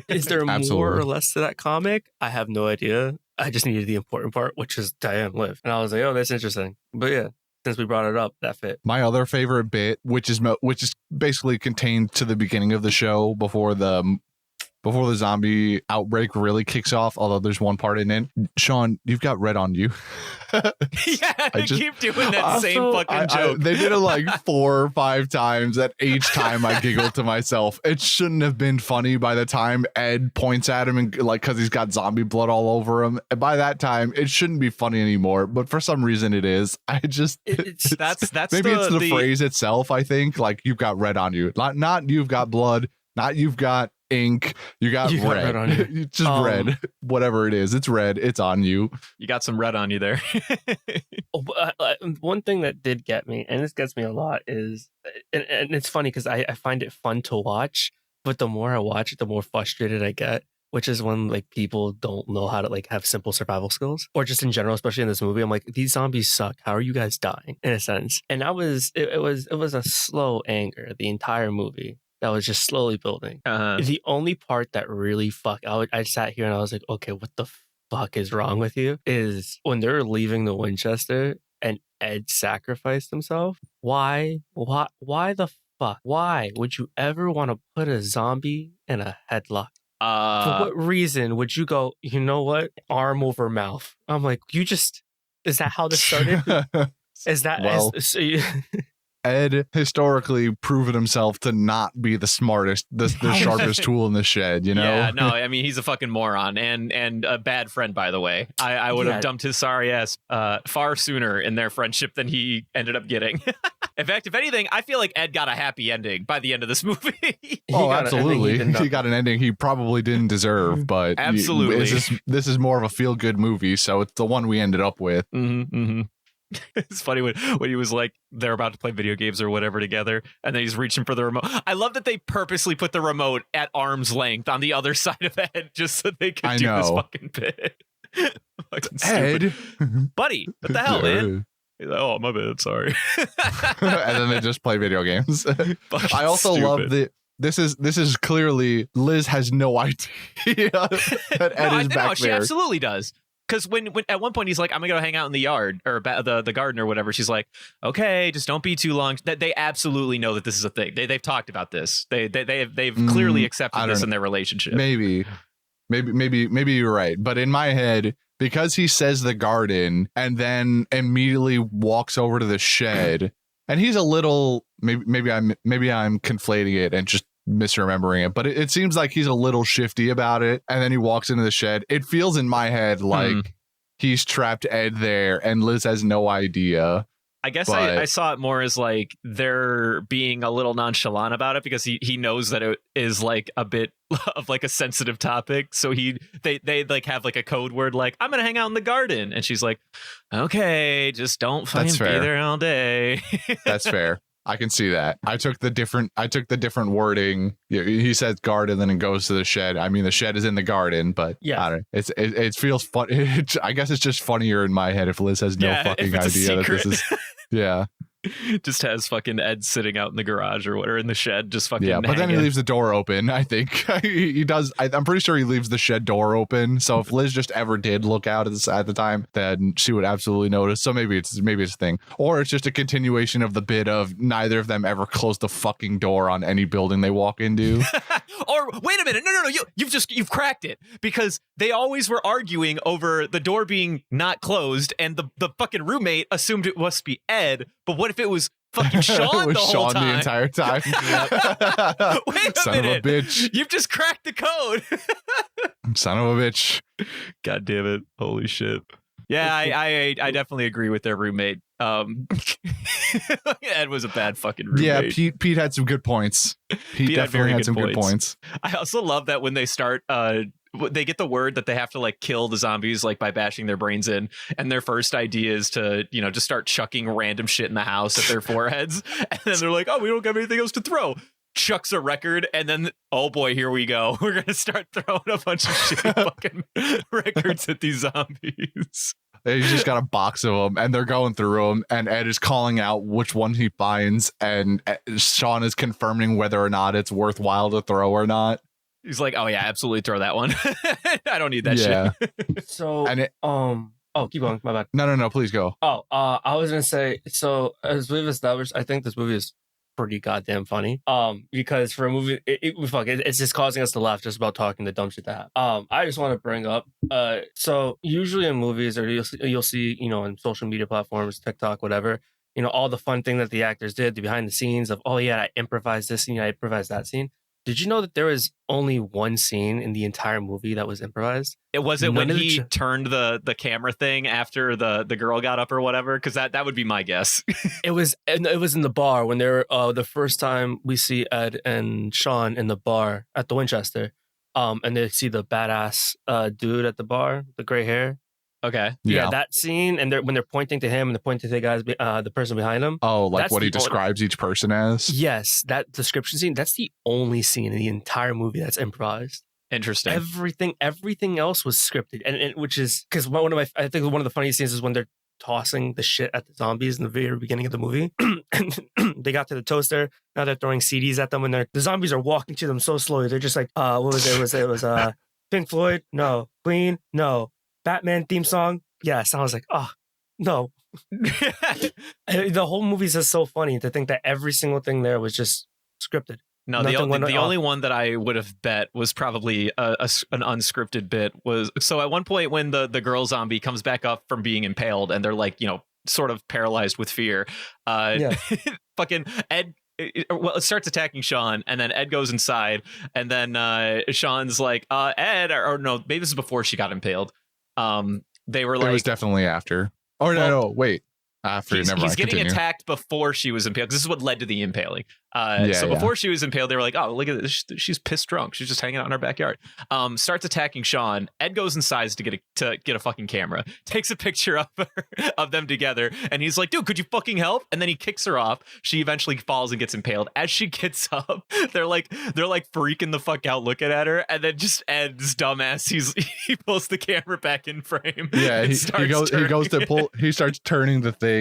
Is there more or less to that comic? I have no idea. I just needed the important part, which is Diane lived. And I was like, oh, that's interesting. But yeah, since we brought it up, that fit. My other favorite bit, which is basically contained to the beginning of the show before the zombie outbreak really kicks off, although there's one part in it. Shaun, you've got red on you. Yeah, I keep doing that same fucking joke. They did it like 4 or 5 times, and each time I giggled to myself. It shouldn't have been funny by the time Ed points at him and because he's got zombie blood all over him. And by that time, it shouldn't be funny anymore. But for some reason, it is. That's maybe it's the phrase itself. I think like you've got red on you, not you've got blood, not you've got ink, you got red on you. Just red, whatever it is, it's red, it's on you. You got some red on you there. One thing that did get me, and this gets me a lot, is and it's funny because I find it fun to watch, but the more I watch it, the more frustrated I get, which is when like people don't know how to like have simple survival skills, or just in general, especially in this movie. I'm like, these zombies suck, how are you guys dying, in a sense? And it was a slow anger the entire movie that was just slowly building. The only part that really I sat here and I was like, okay, what the fuck is wrong with you? Is when they're leaving the Winchester and Ed sacrificed himself. Why the fuck? Why would you ever want to put a zombie in a headlock? For what reason would you go, you know what? Arm over mouth. I'm like, is that how this started? Ed historically proven himself to not be the smartest, the sharpest tool in the shed, you know? Yeah, no, I mean, he's a fucking moron and a bad friend, by the way. I would have dumped his sorry ass far sooner in their friendship than he ended up getting. In fact, if anything, I feel like Ed got a happy ending by the end of this movie. Oh, absolutely. He got an ending he probably didn't deserve, but absolutely. This is more of a feel-good movie, so it's the one we ended up with. Mm-hmm, mm-hmm. It's funny when he was like, they're about to play video games or whatever together, and then he's reaching for the remote. I love that they purposely put the remote at arm's length on the other side of Ed just so they could do this fucking bit. Fucking Ed, buddy, what the hell, man? He's like, oh, my bad, sorry. And then they just play video games. I also love that this is clearly Liz has no idea that Ed is back there. She absolutely does. Because when at one point he's like, I'm gonna go hang out in the yard or the garden or whatever. She's like, okay, just don't be too long. They absolutely know that this is a thing. They've talked about this. They've clearly accepted this in their relationship. Maybe you're right. But in my head, because he says the garden and then immediately walks over to the shed, and he's a little maybe I'm conflating it and just misremembering it, but it seems like he's a little shifty about it, and then he walks into the shed. It feels in my head like he's trapped Ed there and Liz has no idea. I guess I saw it more as like they're being a little nonchalant about it because he knows that it is like a bit of like a sensitive topic, so they like have like a code word like, I'm gonna hang out in the garden, and she's like, okay, just don't fucking be there all day. That's fair. I can see that. I took the different wording. He says garden, then it goes to the shed. I mean, the shed is in the garden, but I don't know. It feels fun. I guess it's just funnier in my head if Liz has no fucking idea that this is. Yeah. Just has fucking Ed sitting out in the garage or whatever in the shed, just fucking. Yeah, but then he hanging. leaves the door open. I think he does. I'm pretty sure he leaves the shed door open. So if Liz just ever did look out at the time, then she would absolutely notice. So maybe it's a thing, or it's just a continuation of the bit of neither of them ever close the fucking door on any building they walk into. Or wait a minute, no, you've cracked it, because they always were arguing over the door being not closed, and the fucking roommate assumed it must be Ed. But what if it was fucking Shaun it was the whole Shaun time? the entire time. Wait a Son minute, of a bitch! you've just cracked the code. Son of a bitch! God damn it! Holy shit! Yeah, I definitely agree with their roommate. Ed was a bad fucking roommate. Yeah, Pete had some good points. Pete definitely had some good points. I also love that when they start, they get the word that they have to like kill the zombies like by bashing their brains in, and their first idea is to just start chucking random shit in the house at their foreheads, and then they're like, oh, we don't have anything else to throw. Chucks a record, and then oh boy, here we go. We're gonna start throwing a bunch of shitty fucking records at these zombies. He's just got a box of them, and they're going through them, and Ed is calling out which one he finds, and Shaun is confirming whether or not it's worthwhile to throw or not. He's like, oh yeah, absolutely throw that one. I don't need that shit. So, and oh, keep going. My bad. No, please go. Oh, I was gonna say, so as we've established, I think this movie is pretty goddamn funny. Because for a movie, it's just causing us to laugh just about talking the dumb shit that happens. I just want to bring up, so usually in movies, or you'll see, on social media platforms, TikTok, whatever, all the fun thing that the actors did, the behind the scenes of, oh yeah, I improvised this scene, I improvised that scene. Did you know that there was only one scene in the entire movie that was improvised? It wasn't when he turned the camera thing after the girl got up or whatever, because that would be my guess. It was in the bar when they're the first time we see Ed and Shaun in the bar at the Winchester, and they see the badass dude at the bar, the gray hair. Okay. Yeah, that scene, and when they're pointing to him and they're pointing to the guys, the person behind him. Oh, like what he describes each person as? Yes, that description scene, that's the only scene in the entire movie that's improvised. Interesting. Everything else was scripted, and which is because I think one of the funniest scenes is when they're tossing the shit at the zombies in the very beginning of the movie. And they got to the toaster. Now they're throwing CDs at them, and the zombies are walking to them so slowly. They're just like, what was it? It was Pink Floyd? No. Queen? No. Batman theme song? Yes. I was like, oh, no. The whole movie is just so funny to think that every single thing there was just scripted. No, the only one that I would have bet was probably an unscripted bit was, so at one point when the girl zombie comes back up from being impaled and they're like, sort of paralyzed with fear, fucking Ed, it starts attacking Shaun, and then Ed goes inside, and then Shaun's like, Ed, or no, maybe this is before she got impaled. They were like, it was definitely after. Oh, no, wait. After, he's getting attacked before she was impaled. This is what led to the impaling. Before she was impaled, they were like, oh, look at this. She's pissed drunk. She's just hanging out in our backyard. Starts attacking Shaun. Ed goes inside to get a fucking camera. Takes a picture of them together. And he's like, dude, could you fucking help? And then he kicks her off. She eventually falls and gets impaled. As she gets up, they're like freaking the fuck out looking at her. And then just Ed's dumbass, he pulls the camera back in frame. Yeah, he starts turning the thing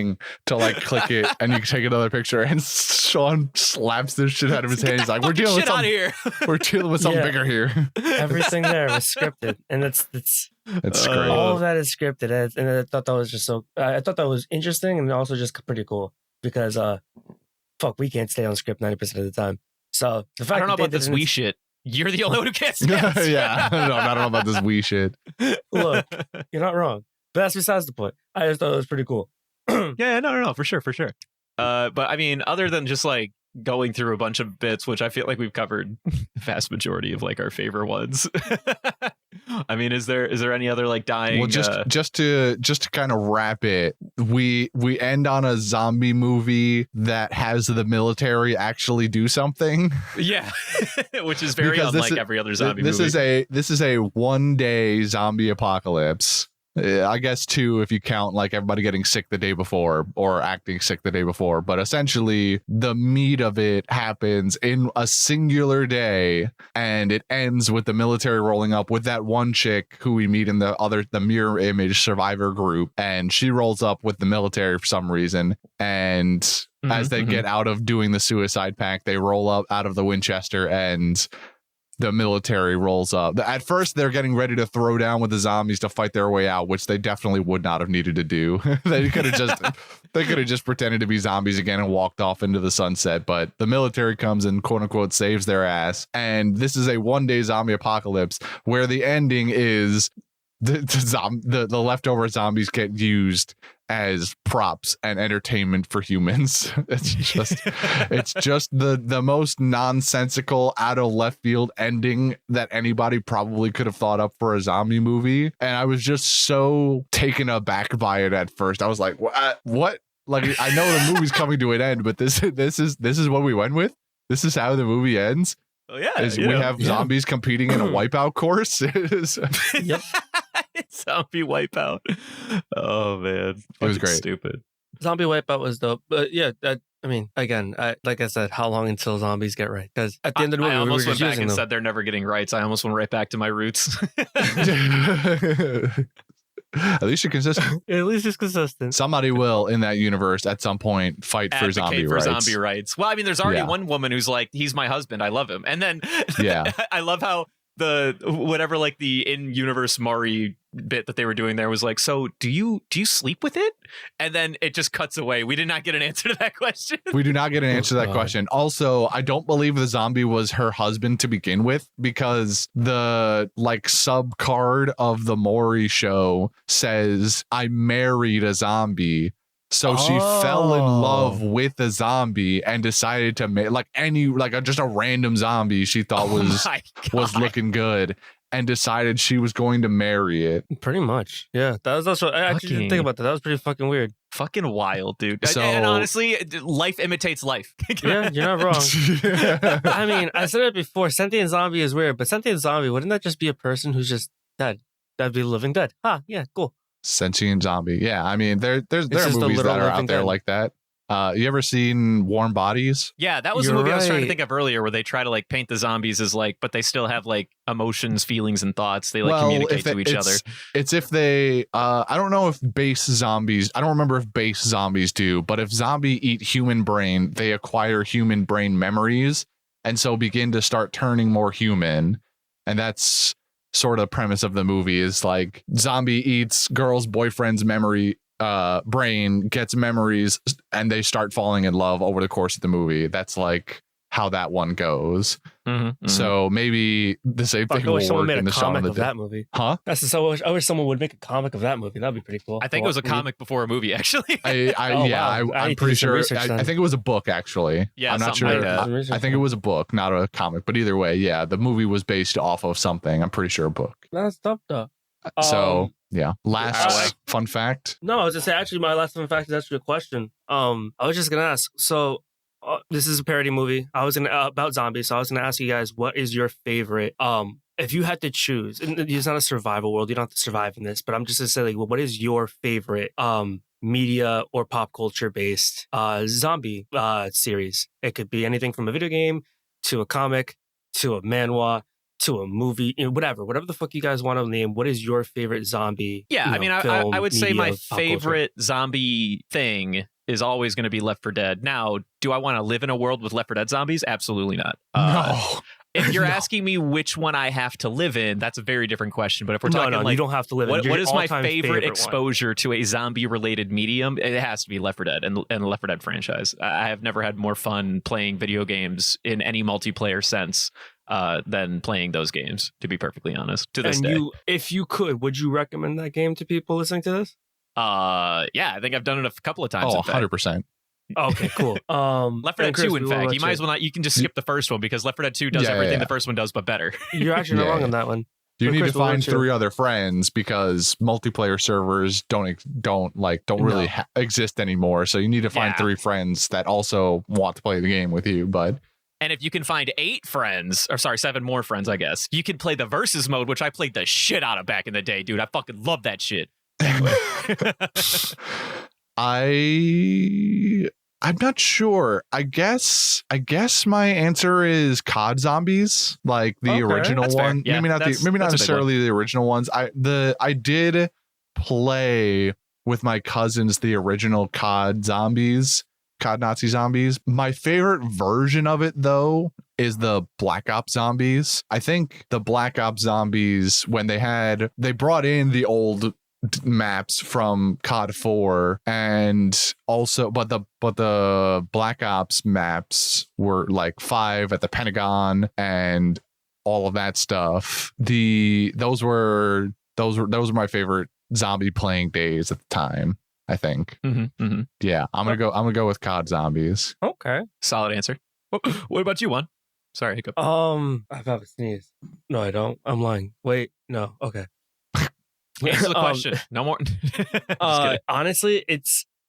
to like click it, and you take another picture, and Shaun slaps this shit out of his hand. He's like, we're dealing with something bigger here. Everything there was scripted, and it's great. All of that is scripted, and I thought that was just I thought that was interesting, and also just pretty cool because we can't stay on script 90% of the time. So the fact I don't know about this wee shit. You're the only one who can't stay. Yeah, I don't know about this wee shit. Look, you're not wrong, but that's besides the point. I just thought it was pretty cool. Yeah, no, for sure. But I mean, other than just like going through a bunch of bits, which I feel like we've covered the vast majority of like our favorite ones. I mean, is there any other like dying? Well, just to kind of wrap it, we end on a zombie movie that has the military actually do something. Yeah, which is very unlike every other zombie movie. This is a 1 day zombie apocalypse. I guess 2 if you count like everybody getting sick the day before or acting sick the day before. But essentially, the meat of it happens in a singular day, and it ends with the military rolling up with that one chick who we meet in the mirror image survivor group, and she rolls up with the military for some reason. And as they get out of doing the suicide pact, they roll up out of the Winchester, and the military rolls up. At first, they're getting ready to throw down with the zombies to fight their way out, which they definitely would not have needed to do. They could have just pretended to be zombies again and walked off into the sunset. But the military comes and quote unquote saves their ass. And this is a one-day zombie apocalypse where the ending is the leftover zombies get used as props and entertainment for humans. It's just the most nonsensical, out of left field ending that anybody probably could have thought up for a zombie movie. And I was just so taken aback by it at first. I was like, what? Like, I know the movie's coming to an end, but this is what we went with. This is how the movie ends. Oh yeah, we have zombies competing in a wipeout course. Yep. Zombie wipeout. Oh man, it was great. Stupid. Zombie wipeout was dope, but yeah, I mean, again, like I said, how long until zombies get right? Because at the end of the movie, I almost went back and them. said they're never getting rights. I almost went right back to my roots. At least you're consistent. At least it's consistent. Somebody will in that universe at some point fight for zombie rights. Well, I mean, there's already one woman who's like, he's my husband, I love him. And then I love how the in-universe Maury bit that they were doing there was like, so do you sleep with it? And then it just cuts away. We did not get an answer to that question. We do not get an answer to that question. Also, I don't believe the zombie was her husband to begin with, because the like sub card of the Maury show says, I married a zombie. So she fell in love with a zombie and decided to make just a random zombie she thought was looking good, and decided she was going to marry it. Pretty much. Yeah. That's what I actually didn't think about that. That was pretty fucking weird. Fucking wild, dude. So, and honestly, life imitates life. Yeah, you're not wrong. I mean, I said it before, sentient zombie is weird, but sentient zombie, wouldn't that just be a person who's just dead? That'd be living dead. Yeah, cool. Sentient zombie. Yeah, I mean, there are movies that are out there like that. You ever seen Warm Bodies? Yeah, that was the movie I was trying to think of earlier, where they try to like paint the zombies as like, but they still have like emotions, feelings, and thoughts. They like communicate to each other. It's if they, I don't know if base zombies, I don't remember if base zombies do, but if zombie eat human brain, they acquire human brain memories, and so begin to start turning more human. And that's sort of the premise of the movie, is like zombie eats girl's boyfriend's memory brain, gets memories, and they start falling in love over the course of the movie. That's like how that one goes. So maybe the same thing will work in the Shaun of the Dead. That movie. Huh? I wish someone would make a comic of that movie. That'd be pretty cool. I think it was a comic before a movie, actually. I'm pretty sure. I think it was a book, actually. Yeah, I'm not sure. Like I think it was a book, not a comic. But either way, yeah, the movie was based off of something. I'm pretty sure a book. That's tough though. So yeah, last fun fact. No, I was gonna say, actually, my last fun fact is actually a question. I was just gonna ask. So this is a parody movie. I was gonna about zombies. So I was gonna ask you guys, what is your favorite? If you had to choose, and it's not a survival world, you don't have to survive in this. But I'm just gonna say, like, well, what is your favorite media or pop culture based zombie series? It could be anything from a video game to a comic to a manhwa to a movie, whatever the fuck you guys want to name. What is your favorite zombie? Yeah, I mean, I would say my favorite culture? Zombie thing is always going to be Left 4 Dead. Now, do I want to live in a world with Left 4 Dead zombies? Absolutely not. No. If you're asking me which one I have to live in, that's a very different question. But if we're talking like, you don't have to live in. What is my favorite exposure to a zombie-related medium? It has to be Left 4 Dead and the Left 4 Dead franchise. I have never had more fun playing video games in any multiplayer sense than playing those games, to be perfectly honest, to this day. If you could, would you recommend that game to people listening to this? Yeah, I think I've done it a couple of times. 100%. Okay, cool. Left 4 Dead 2, in fact. You might as well not, you can just skip the first one, because Left 4 Dead 2 does everything the first one does, but better. You're actually not wrong on that one. You need to find 3 other friends, because multiplayer servers don't really exist anymore. So you need to find 3 friends that also want to play the game with you. And if you can find 7 more friends, I guess, you can play the versus mode, which I played the shit out of back in the day, dude. I fucking love that shit. I'm not sure. I guess my answer is COD Zombies, like the Okay, original that's fair. one. Yeah, maybe not that's a big one. necessarily the original ones. I did play with my cousins the original COD Nazi Zombies. My favorite version of it though is the Black Ops Zombies. I think the Black Ops Zombies, when they brought in the old maps from COD 4, and also but the Black Ops maps were like 5 at the Pentagon and all of that stuff. Those were my favorite zombie playing days at the time, I think. Yeah, I'm gonna go with COD Zombies. Okay. Solid answer. What about you, Juan? Sorry, hiccup. I have a sneeze. No, I don't. I'm lying. Wait, no. Okay. Answer the question. No more. Just kidding. Honestly,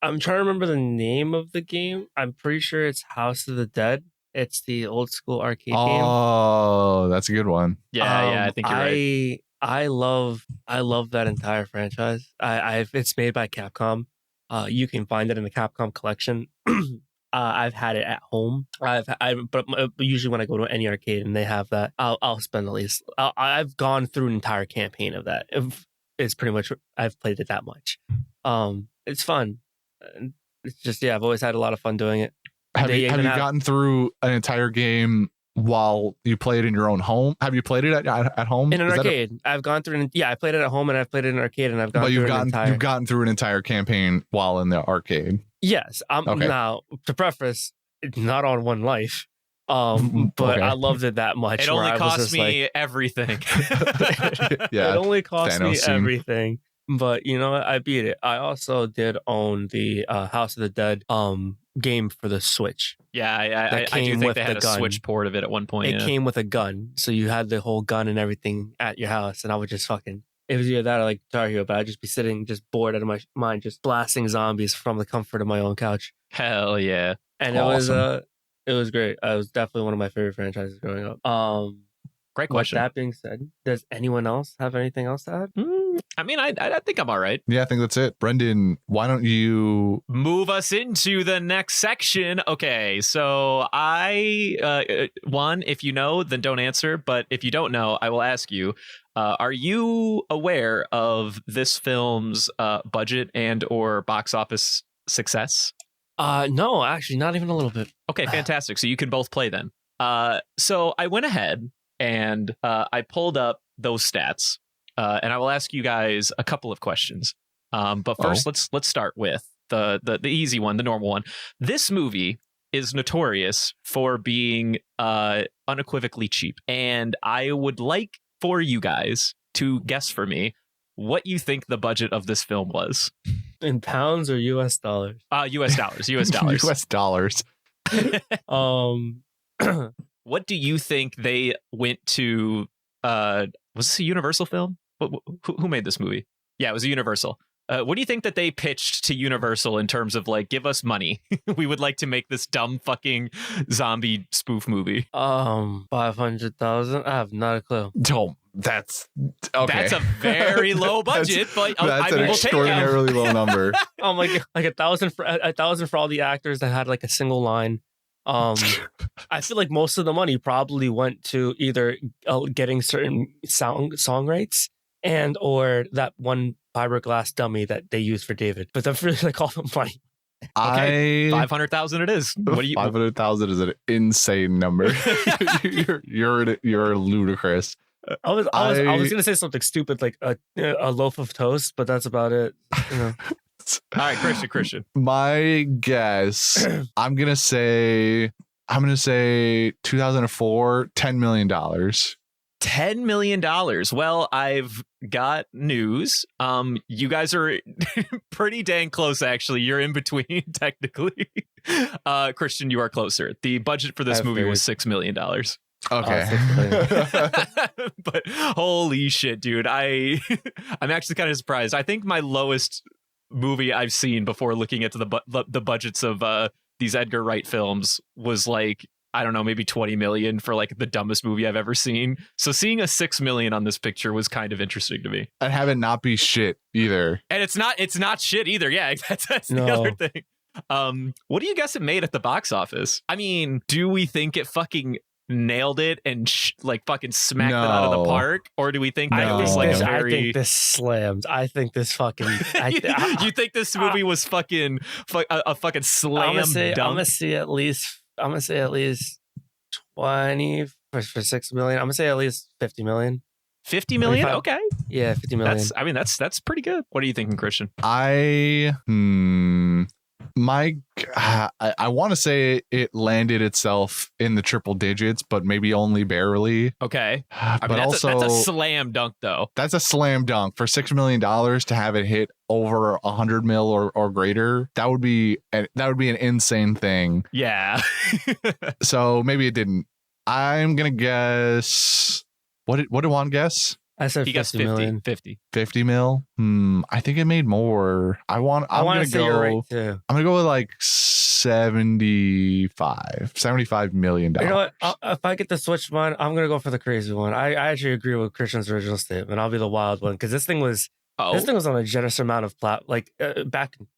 I'm trying to remember the name of the game. I'm pretty sure it's House of the Dead. It's the old school arcade game. Oh, that's a good one. Yeah, I think you're right. I love that entire franchise. It's made by Capcom. You can find it in the Capcom collection. I've had it at home. But usually when I go to any arcade and they have that, I'll spend at least. I've gone through an entire campaign of that. It's pretty much I've played it that much. It's fun. It's just I've always had a lot of fun doing it. Have you gotten through an entire game while you play it in your own home? Have you played it at home? In an arcade. I've gone through I played it at home and I've played it in an arcade and I've gone through you've gotten through an entire campaign while in the arcade. Yes. Okay. Now to preface, it's not on One Life. But Okay. I loved it that much. It only cost me everything. Yeah, it only cost me Thanos scene. everything. But you know what? I beat it. I also did own the House of the Dead game for the Switch. Yeah, I do came think with they had the a gun. Switch port of it at one point. It came with a gun, so you had the whole gun and everything at your house, and I would just fucking. It was either that or like Guitar Hero, but I'd just be sitting, just bored out of my mind, just blasting zombies from the comfort of my own couch. Hell yeah. And Awesome. it was great. It was definitely one of my favorite franchises growing up. Great With question. that being said, does anyone else have anything else to add? I mean, I think I'm all right. Yeah, I think that's it. Brendan, why don't you Move us into the next section. Okay, so Juan, if you know, then don't answer. But if you don't know, I will ask you. Are you aware of this film's budget and or box office success? No, actually, not even a little bit. Okay, fantastic. So you can both play then. So I went ahead and I pulled up those stats, and I will ask you guys a couple of questions. But first, let's start with the easy one, the normal one. This movie is notorious for being unequivocally cheap, and I would like for you guys to guess for me what you think the budget of this film was. In pounds or US dollars? US dollars. US dollars. US dollars? What do you think they went to? Was this a Universal film? Who made this movie? Yeah, it was a Universal. What do you think that they pitched to Universal in terms of like, give us money? We would like to make this dumb fucking zombie spoof movie. 500,000. I have not a clue. That's okay. That's a very low budget, but that's I mean, an we'll take it. extraordinarily low number. Oh my god, like 1,000 for all the actors that had like a single line. I feel like most of the money probably went to either getting certain song rights and or that one fiberglass dummy that they used for David. But that's really like all the money. Okay, 500,000 it is. What do you? 500,000 is an insane number. you're ludicrous. I was gonna say something stupid like a loaf of toast, but that's about it. You know. All right, Christian. My guess, I'm gonna say 2004, $10 million. $10 million. Well, I've got news. You guys are pretty dang close, actually. You're in between, technically. Christian, you are closer. The budget for this movie was $6 million. Okay. But holy shit, dude. I'm actually kind of surprised. I think my lowest movie I've seen before looking into the budgets of these Edgar Wright films was like, I don't know, maybe 20 million for like the dumbest movie I've ever seen. So seeing a 6 million on this picture was kind of interesting to me. And have it not be shit either. And it's not shit either. Yeah, that's the No. other thing. What do you guess it made at the box office? I mean, do we think it fucking nailed it and like fucking smacked it out of the No. park, or do we think that No. it was like a I very? think this slammed. I think this fucking. You think this movie was fucking a fucking slam I'm dunk? gonna say at least 20 for 6 million. I'm gonna say at least 50 million. 50 million? 25. Okay, Yeah, 50 million. that's pretty good. What are you thinking, Christian? I want to say it landed itself in the triple digits, but maybe only barely. Okay, But mean, that's also, a slam dunk though. that's a slam dunk for $6 million to have it hit over 100 mil or greater. That would be an insane thing. Yeah. So maybe it didn't. I'm gonna guess. What did Juan guess? I said He 50 guessed 50. million. 50. 50 mil. I think it made more. I'm I want gonna to say go. you're right too. I'm gonna go with like 75 million dollars. You know what? If I get to switch mine, I'm gonna go for the crazy one. I actually agree with Christian's original statement. I'll be the wild one because this thing was on a generous amount of back in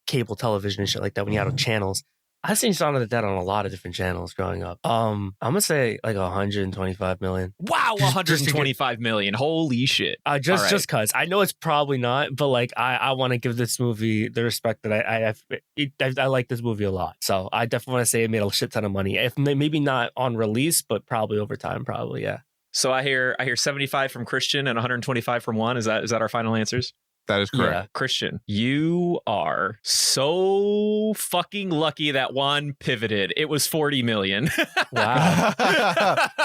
cable television and shit like that when you had channels. I've seen Shaun of the Dead on a lot of different channels growing up. I'm gonna say like 125 million. Wow, 125 million. Holy shit. Just cause I know it's probably not, but like I want to give this movie the respect that I like this movie a lot. So I definitely want to say it made a shit ton of money. If maybe not on release, but probably over time, probably, yeah. So I hear 75 from Christian and 125 from Juan. Is that our final answers? That is correct. Yeah. Christian, you are so fucking lucky that Juan pivoted. It was 40 million. Wow.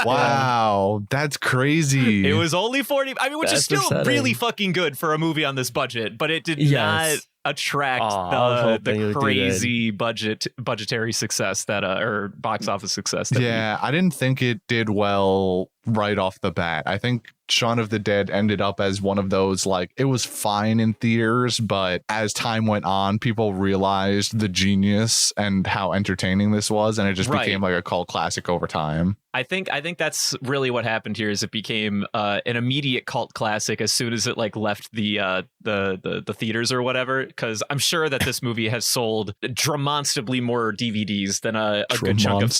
Wow, that's crazy. It was only 40. I mean, which is That's still upsetting. really fucking good for a movie on this budget, but it did not attract I was hoping it the would do crazy budgetary success that or box office success. That Yeah, I didn't think it did well right off the bat. I think Shaun of the Dead ended up as one of those, like, it was fine in theaters, but as time went on, people realized the genius and how entertaining this was, and it just became like a cult classic over time. I think that's really what happened here. Is it became an immediate cult classic as soon as it like left the theaters or whatever. Because I'm sure that this movie has sold demonstrably more DVDs than a good chunk of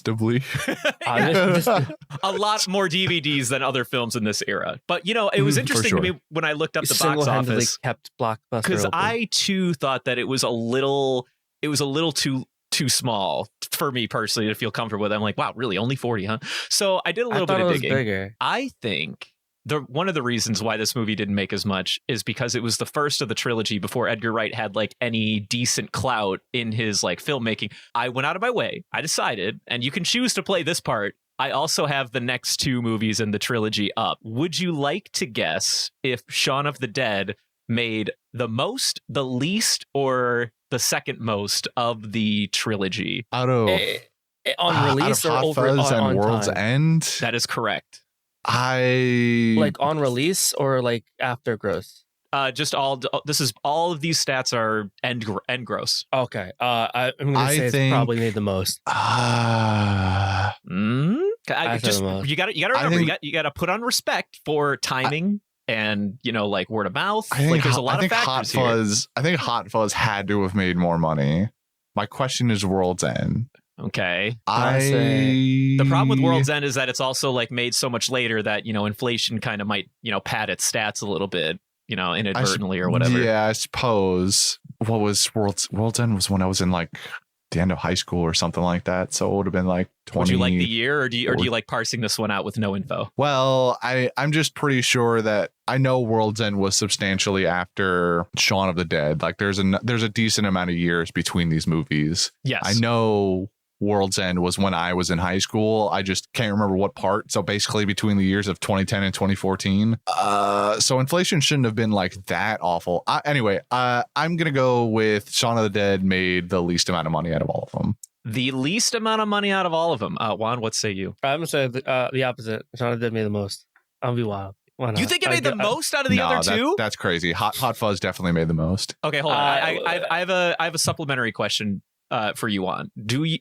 a lot more DVDs than other films in this era. But it was interesting to me when I looked up the box office. Kept Blockbuster Because open. I too thought that it was a little too small for me personally to feel comfortable with. I'm like, wow, really? Only 40, huh? So I did a little bit of digging. Bigger. I think one of the reasons why this movie didn't make as much is because it was the first of the trilogy before Edgar Wright had like any decent clout in his like filmmaking. I went out of my way. I decided, and you can choose to play this part, I also have the next two movies in the trilogy up. Would you like to guess if Shaun of the Dead made the most, the least, or the second most of the trilogy? Out of on release out or of over Hot Fuzz on and World's time? End? That is correct. Like on release or like after gross? Just this is all of these stats are end gross. Okay. I'm gonna say it's probably made the most. You got to remember, you got to put on respect for timing and like word of mouth. Like there's a lot of factors here. I think Hot Fuzz had to have made more money. My question is World's End. Okay. The problem with World's End is that it's also like made so much later that inflation kind of might pad its stats a little bit, inadvertently or whatever. Yeah, I suppose. What was World's End was when I was in like the end of high school or something like that. So it would have been like 20. Would you like the year, or do you like parsing this one out with no info? Well, I'm just pretty sure that I know World's End was substantially after Shaun of the Dead. Like there's a decent amount of years between these movies. Yes, I know World's End was when I was in high school. I just can't remember what part. So basically between the years of 2010 and 2014. So inflation shouldn't have been like that awful. Anyway, I'm going to go with Shaun of the Dead made the least amount of money out of all of them. The least amount of money out of all of them. Juan, what say you? I'm going to say the opposite. Shaun of the Dead made the most. I'll be wild. Why not? You think it made the most out of the other two? That's crazy. Hot Fuzz definitely made the most. Okay, hold on. I have a supplementary question. for you on.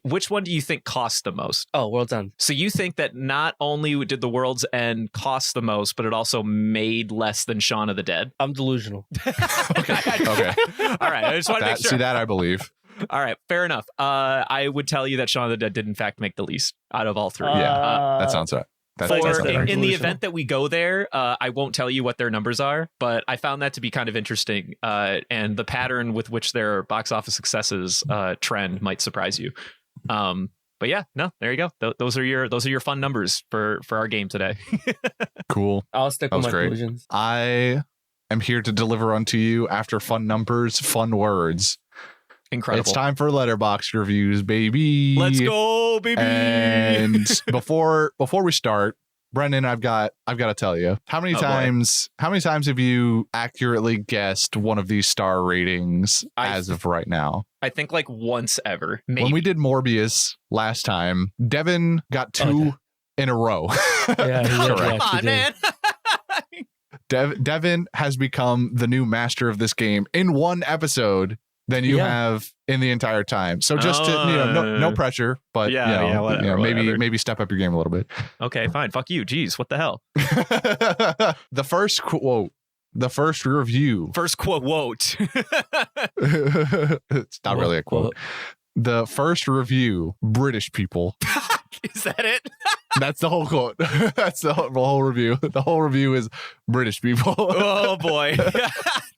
Which one do you think cost the most? Oh, World's End. So you think that not only did the World's End cost the most, but it also made less than Shaun of the Dead? I'm delusional. Okay. All right. I just want to make sure. See that I believe. All right. Fair enough. I would tell you that Shaun of the Dead did in fact make the least out of all three. That sounds right. In the event that we go there, I won't tell you what their numbers are, but I found that to be kind of interesting. And the pattern with which their box office successes trend might surprise you. But yeah, no, there you go. Those are your fun numbers for our game today. Cool. I'll stick with my delusions. I am here to deliver unto you, after fun numbers, fun words. Incredible. It's time for Letterboxd reviews, baby. Let's go, baby. And before we start, Brendan, I've got to tell you, how many times have you accurately guessed one of these star ratings as of right now? I think like once ever. Maybe. When we did Morbius last time, Devin got two in a row. Yeah, come on, man. Devin has become the new master of this game in one episode than you have in the entire time. So just to, no pressure, but whatever. maybe step up your game a little bit. Okay, fine. Fuck you. Jeez, what the hell? The first quote, the first review. First quote. It's not really a quote. The first review, British people. Is that it? That's the whole quote. That's the whole review. The whole review is British people. Oh boy,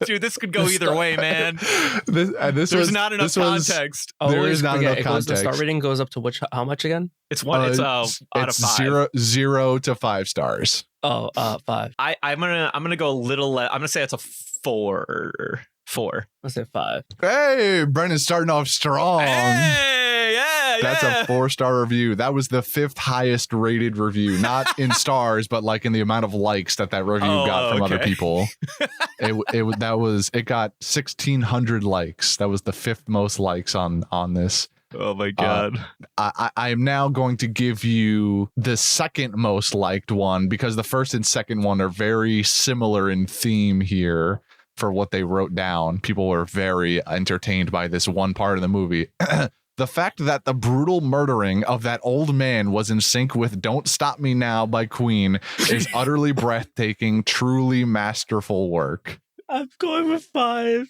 dude, this could go either way, man. There's not enough context. There is not enough context. The star rating goes up to how much again? It's one. It's out of 5. 0 to 5 stars. Oh, 5. I'm gonna go a little. I'm gonna say it's a 4. 4. Let's say 5. Hey, Brendan's starting off strong. Hey, yeah, That's a 4-star review. That was the 5th highest rated review, not in stars, but like in the amount of likes that review got from other people. It got 1,600 likes. That was the 5th most likes on this. Oh my god! I am now going to give you the second most liked one, because the first and second one are very similar in theme here. For what they wrote down, people were very entertained by this one part of the movie. The fact that the brutal murdering of that old man was in sync with "Don't Stop Me Now" by Queen is utterly breathtaking, truly masterful work. I'm going with 5.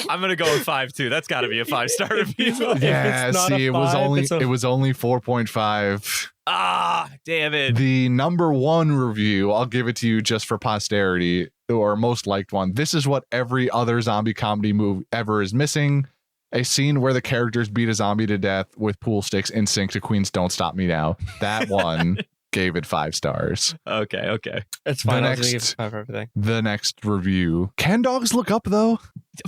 I'm gonna go with 5 too. That's got to be a 5-star review. Yeah, see, it was only 4.5. Ah, damn it. The number 1 review, I'll give it to you just for posterity, or most liked one. This is what every other zombie comedy movie ever is missing: a scene where the characters beat a zombie to death with pool sticks in sync to Queen's "Don't Stop Me Now." That one gave it 5 stars. Okay. It's fine. I was gonna give it 5 for everything. The next review. Can dogs look up though?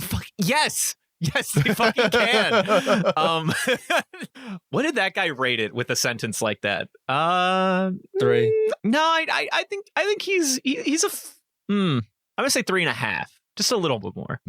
Fuck yes, they fucking can. What did that guy rate it with a sentence like that? 3. No, I think he's a. I'm gonna say 3.5, just a little bit more.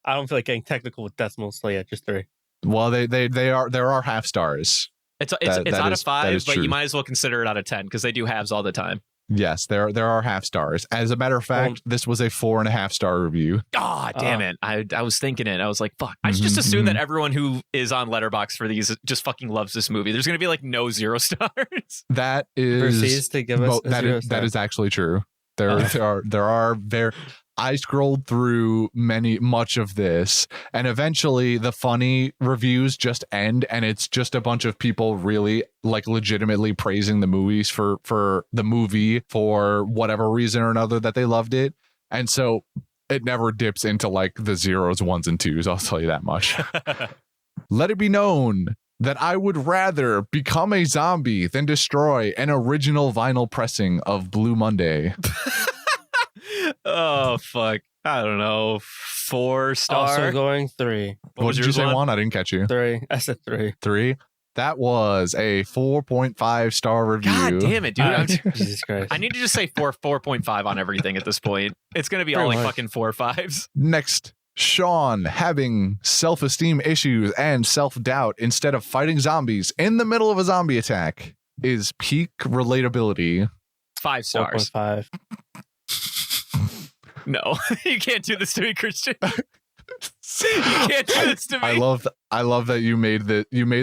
I don't feel like getting technical with decimals, so yeah, just 3. Well, there are half stars. It's out of 5, but you might as well consider it out of 10 because they do halves all the time. Yes, there are half stars. As a matter of fact, this was a 4.5-star review. Oh, damn it. I was thinking it. I was like, fuck. I just assume that everyone who is on Letterboxd for these just fucking loves this movie. There's going to be like no 0 stars. That is to give us that is actually true. There are very. I scrolled through much of this, and eventually the funny reviews just end, and it's just a bunch of people really like legitimately praising the movies for the movie for whatever reason or another that they loved it. And so it never dips into like the 0s, 1s, and 2s. I'll tell you that much. Let it be known that I would rather become a zombie than destroy an original vinyl pressing of Blue Monday. Oh fuck! I don't know. 4 stars. Also going 3. What did you say, Juan? I didn't catch you. 3. I said 3. 3. That was a 4.5-star review. God damn it, dude! Jesus Christ! I need to just say 4.5 on everything at this point. It's gonna be all like fucking 4 5s. Next, Shaun having self-esteem issues and self-doubt instead of fighting zombies in the middle of a zombie attack is peak relatability. 5 stars. 4.5. No, you can't do this to me, Christian. You can't do this to me. I love that you made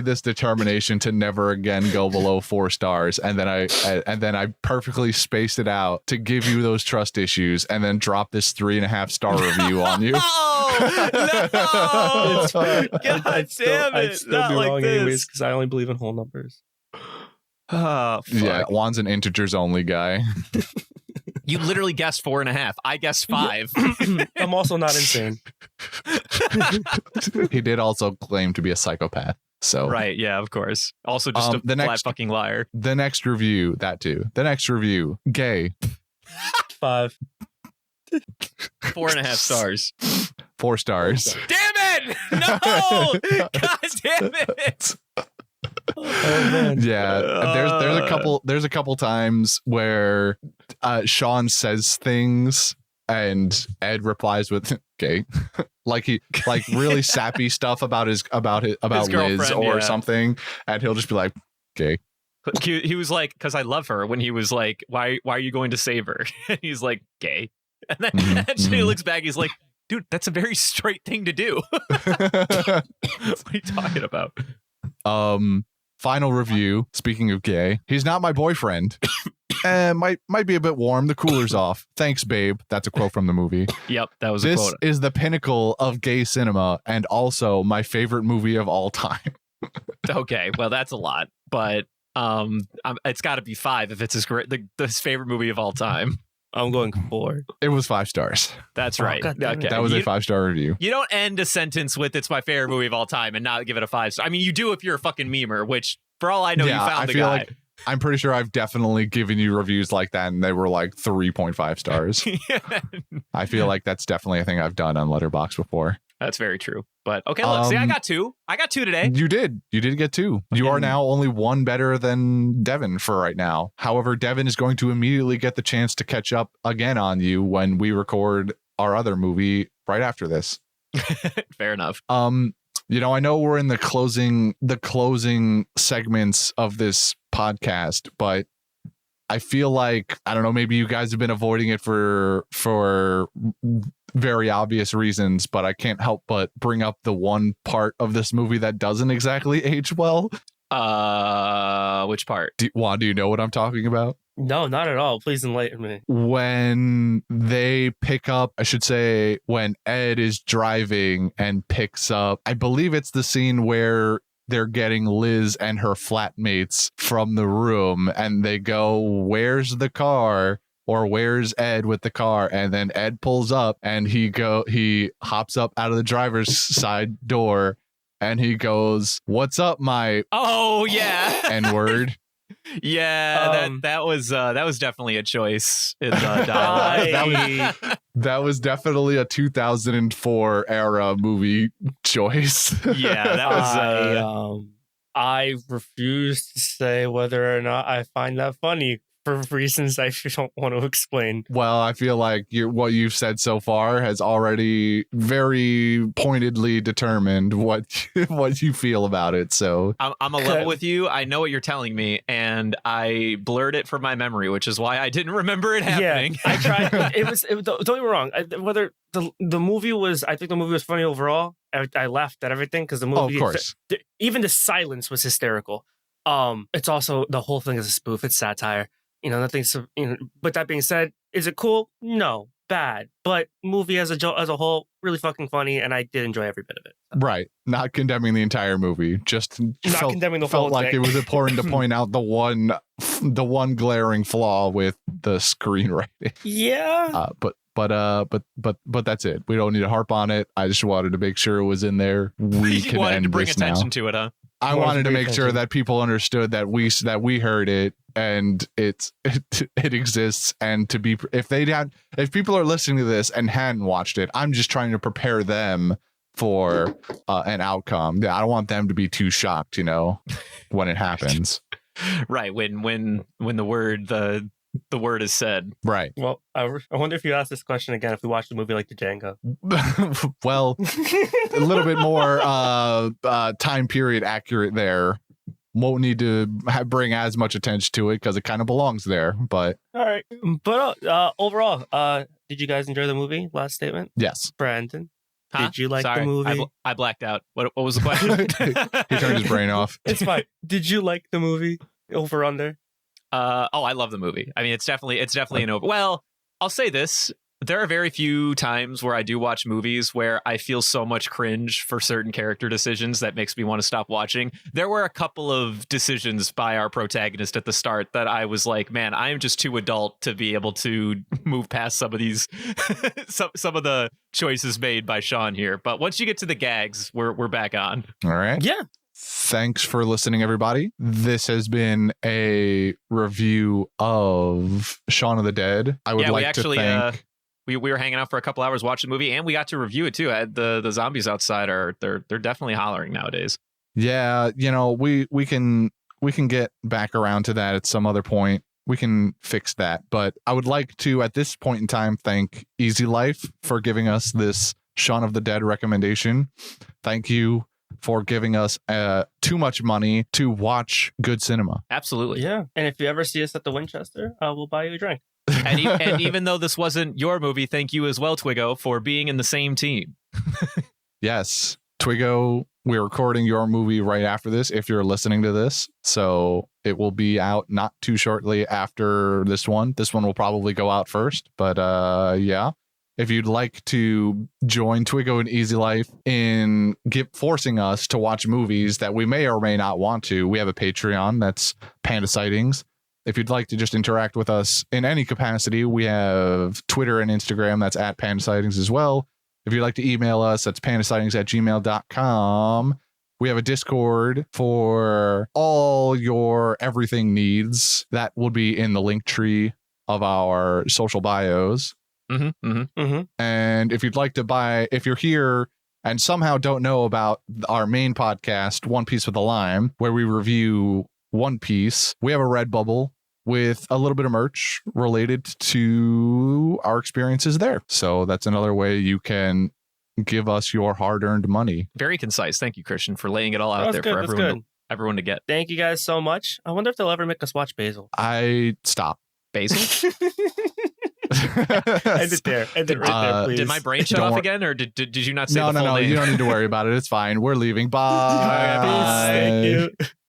this determination to never again go below 4 stars, and then I perfectly spaced it out to give you those trust issues, and then drop this 3.5 star review on you. No! God damn it! I'd still Not be like wrong this. anyways because I only believe in whole numbers. Oh, fuck. Yeah, Juan's an integers only guy. You literally guessed 4.5. I guessed 5. I'm also not insane. He did also claim to be a psychopath. So Right, yeah, of course. Also just a flat fucking liar. The next review, that too. The next review, gay. 5. 4.5 stars. 4 stars. Damn it! No! God damn it! Oh man. Yeah, there's a couple times where Shaun says things and Ed replies with gay. like really sappy stuff about Liz or something, and he'll just be like gay. He was like, because I love her, when he was like, why are you going to save her? And he's like, gay. And then and she looks back, he's like, dude, that's a very straight thing to do. What are you talking about? Final review, speaking of gay, he's not my boyfriend. Might be a bit warm. The cooler's off. Thanks, babe. That's a quote from the movie. Yep, that was a This quote. is the pinnacle of gay cinema, and also my favorite movie of all time. Okay, well, that's a lot, but it's got to be 5 if it's his favorite movie of all time. I'm going 4. It was 5 stars. That's right. Okay, That was a 5-star review. You don't end a sentence with "it's my favorite movie of all time" and not give it a 5 star. I mean, you do if you're a fucking memer, which, for all I know, you found the guy. Like I'm pretty sure I've definitely given you reviews like that, and they were like 3.5 stars. I feel like that's definitely a thing I've done on Letterboxd before. That's very true. But okay, look, see, I got 2. I got 2 today. You did get 2. You are now only 1 better than Devin for right now. However, Devin is going to immediately get the chance to catch up again on you when we record our other movie right after this. Fair enough. I know we're in the closing segments of this podcast, but I feel like, I don't know, maybe you guys have been avoiding it for very obvious reasons, but I can't help but bring up the one part of this movie that doesn't exactly age well. Which part? Juan, do you know what I'm talking about? No, not at all. Please enlighten me. When they pick up, I should say, when Ed is driving and picks up, I believe it's the scene where they're getting Liz and her flatmates from the room, and they go, "Where's the car?" Or "Where's Ed with the car?" And then Ed pulls up, and he hops up out of the driver's side door, and he goes, "What's up, my N-word?" Yeah, that was definitely a choice in the dialogue. That was definitely a 2004 era movie choice. Yeah, that was. I refuse to say whether or not I find that funny for reasons I don't want to explain. Well, I feel like what you've said so far has already very pointedly determined what you feel about it. So I'm a level with you. I know what you're telling me, and I blurred it from my memory, which is why I didn't remember it happening. Yeah, I tried. Don't get me wrong. Whether the movie was, I think the movie was funny overall. I laughed at everything because the movie, of course, even the silence was hysterical. It's also, the whole thing is a spoof. It's satire. Nothing's. But that being said, is it cool? No, bad. But movie as a whole, really fucking funny, and I did enjoy every bit of it. Right, not condemning the entire movie, just condemning the felt whole like thing. it was important to point out the one glaring flaw with the screenwriting. Yeah. But that's it. We don't need to harp on it. I just wanted to make sure it was in there. We can wanted end to bring this attention now. to it, huh? I wanted to make sure that people understood that we heard it, and it exists. And if people are listening to this and hadn't watched it, I'm just trying to prepare them for an outcome. I don't want them to be too shocked, when it happens. Right, when the word is said. Right. Well, I wonder if you ask this question again if we watched the movie like Django. Well, a little bit more time period accurate there. Won't need to bring as much attention to it because it kind of belongs there. But all right. But overall, did you guys enjoy the movie? Last statement. Yes. Brandon. Huh? Did you like Sorry, the movie? I blacked out. What was the question? He turned his brain off. It's fine. Did you like the movie? Over under. I love the movie. I mean, it's definitely an over. Well, I'll say this. There are very few times where I do watch movies where I feel so much cringe for certain character decisions that makes me want to stop watching. There were a couple of decisions by our protagonist at the start that I was like, man, I am just too adult to be able to move past some of these, some of the choices made by Shaun here. But once you get to the gags, we're back on. All right. Yeah. Thanks for listening, everybody. This has been a review of Shaun of the Dead. I would like to thank... We were hanging out for a couple hours watching the movie, and we got to review it too. The zombies outside they're definitely hollering nowadays. Yeah, we can get back around to that at some other point. We can fix that. But I would like to, at this point in time, thank Easy Life for giving us this Shaun of the Dead recommendation. Thank you for giving us too much money to watch good cinema. Absolutely. Yeah. And if you ever see us at the Winchester, we'll buy you a drink. And even though this wasn't your movie, thank you as well, Twiggo, for being in the same team. Yes. Twiggo, we're recording your movie right after this if you're listening to this. So it will be out not too shortly after this one. This one will probably go out first. But yeah. If you'd like to join Twiggo and Easy Life in forcing us to watch movies that we may or may not want to, we have a Patreon that's Panda Sightings. If you'd like to just interact with us in any capacity, we have Twitter and Instagram. That's at Panda Sightings as well. If you'd like to email us, that's pandasightings@gmail.com. We have a Discord for all your everything needs. That will be in the link tree of our social bios. Mm-hmm, mm-hmm. Mm-hmm. And if you'd like to buy, if you're here and somehow don't know about our main podcast, One Piece with a Lime, where we review One Piece, we have a Redbubble with a little bit of merch related to our experiences there. So that's another way you can give us your hard-earned money. Very concise. Thank you, Christian, for laying it all out there for everyone to get. Thank you guys so much. I wonder if they'll ever make us watch Basil. Stop. Basil? End it there. End it right there, please. Did my brain shut off again, or did you not say the full name? No, you don't need to worry about it. It's fine. We're leaving. Bye. Thank you.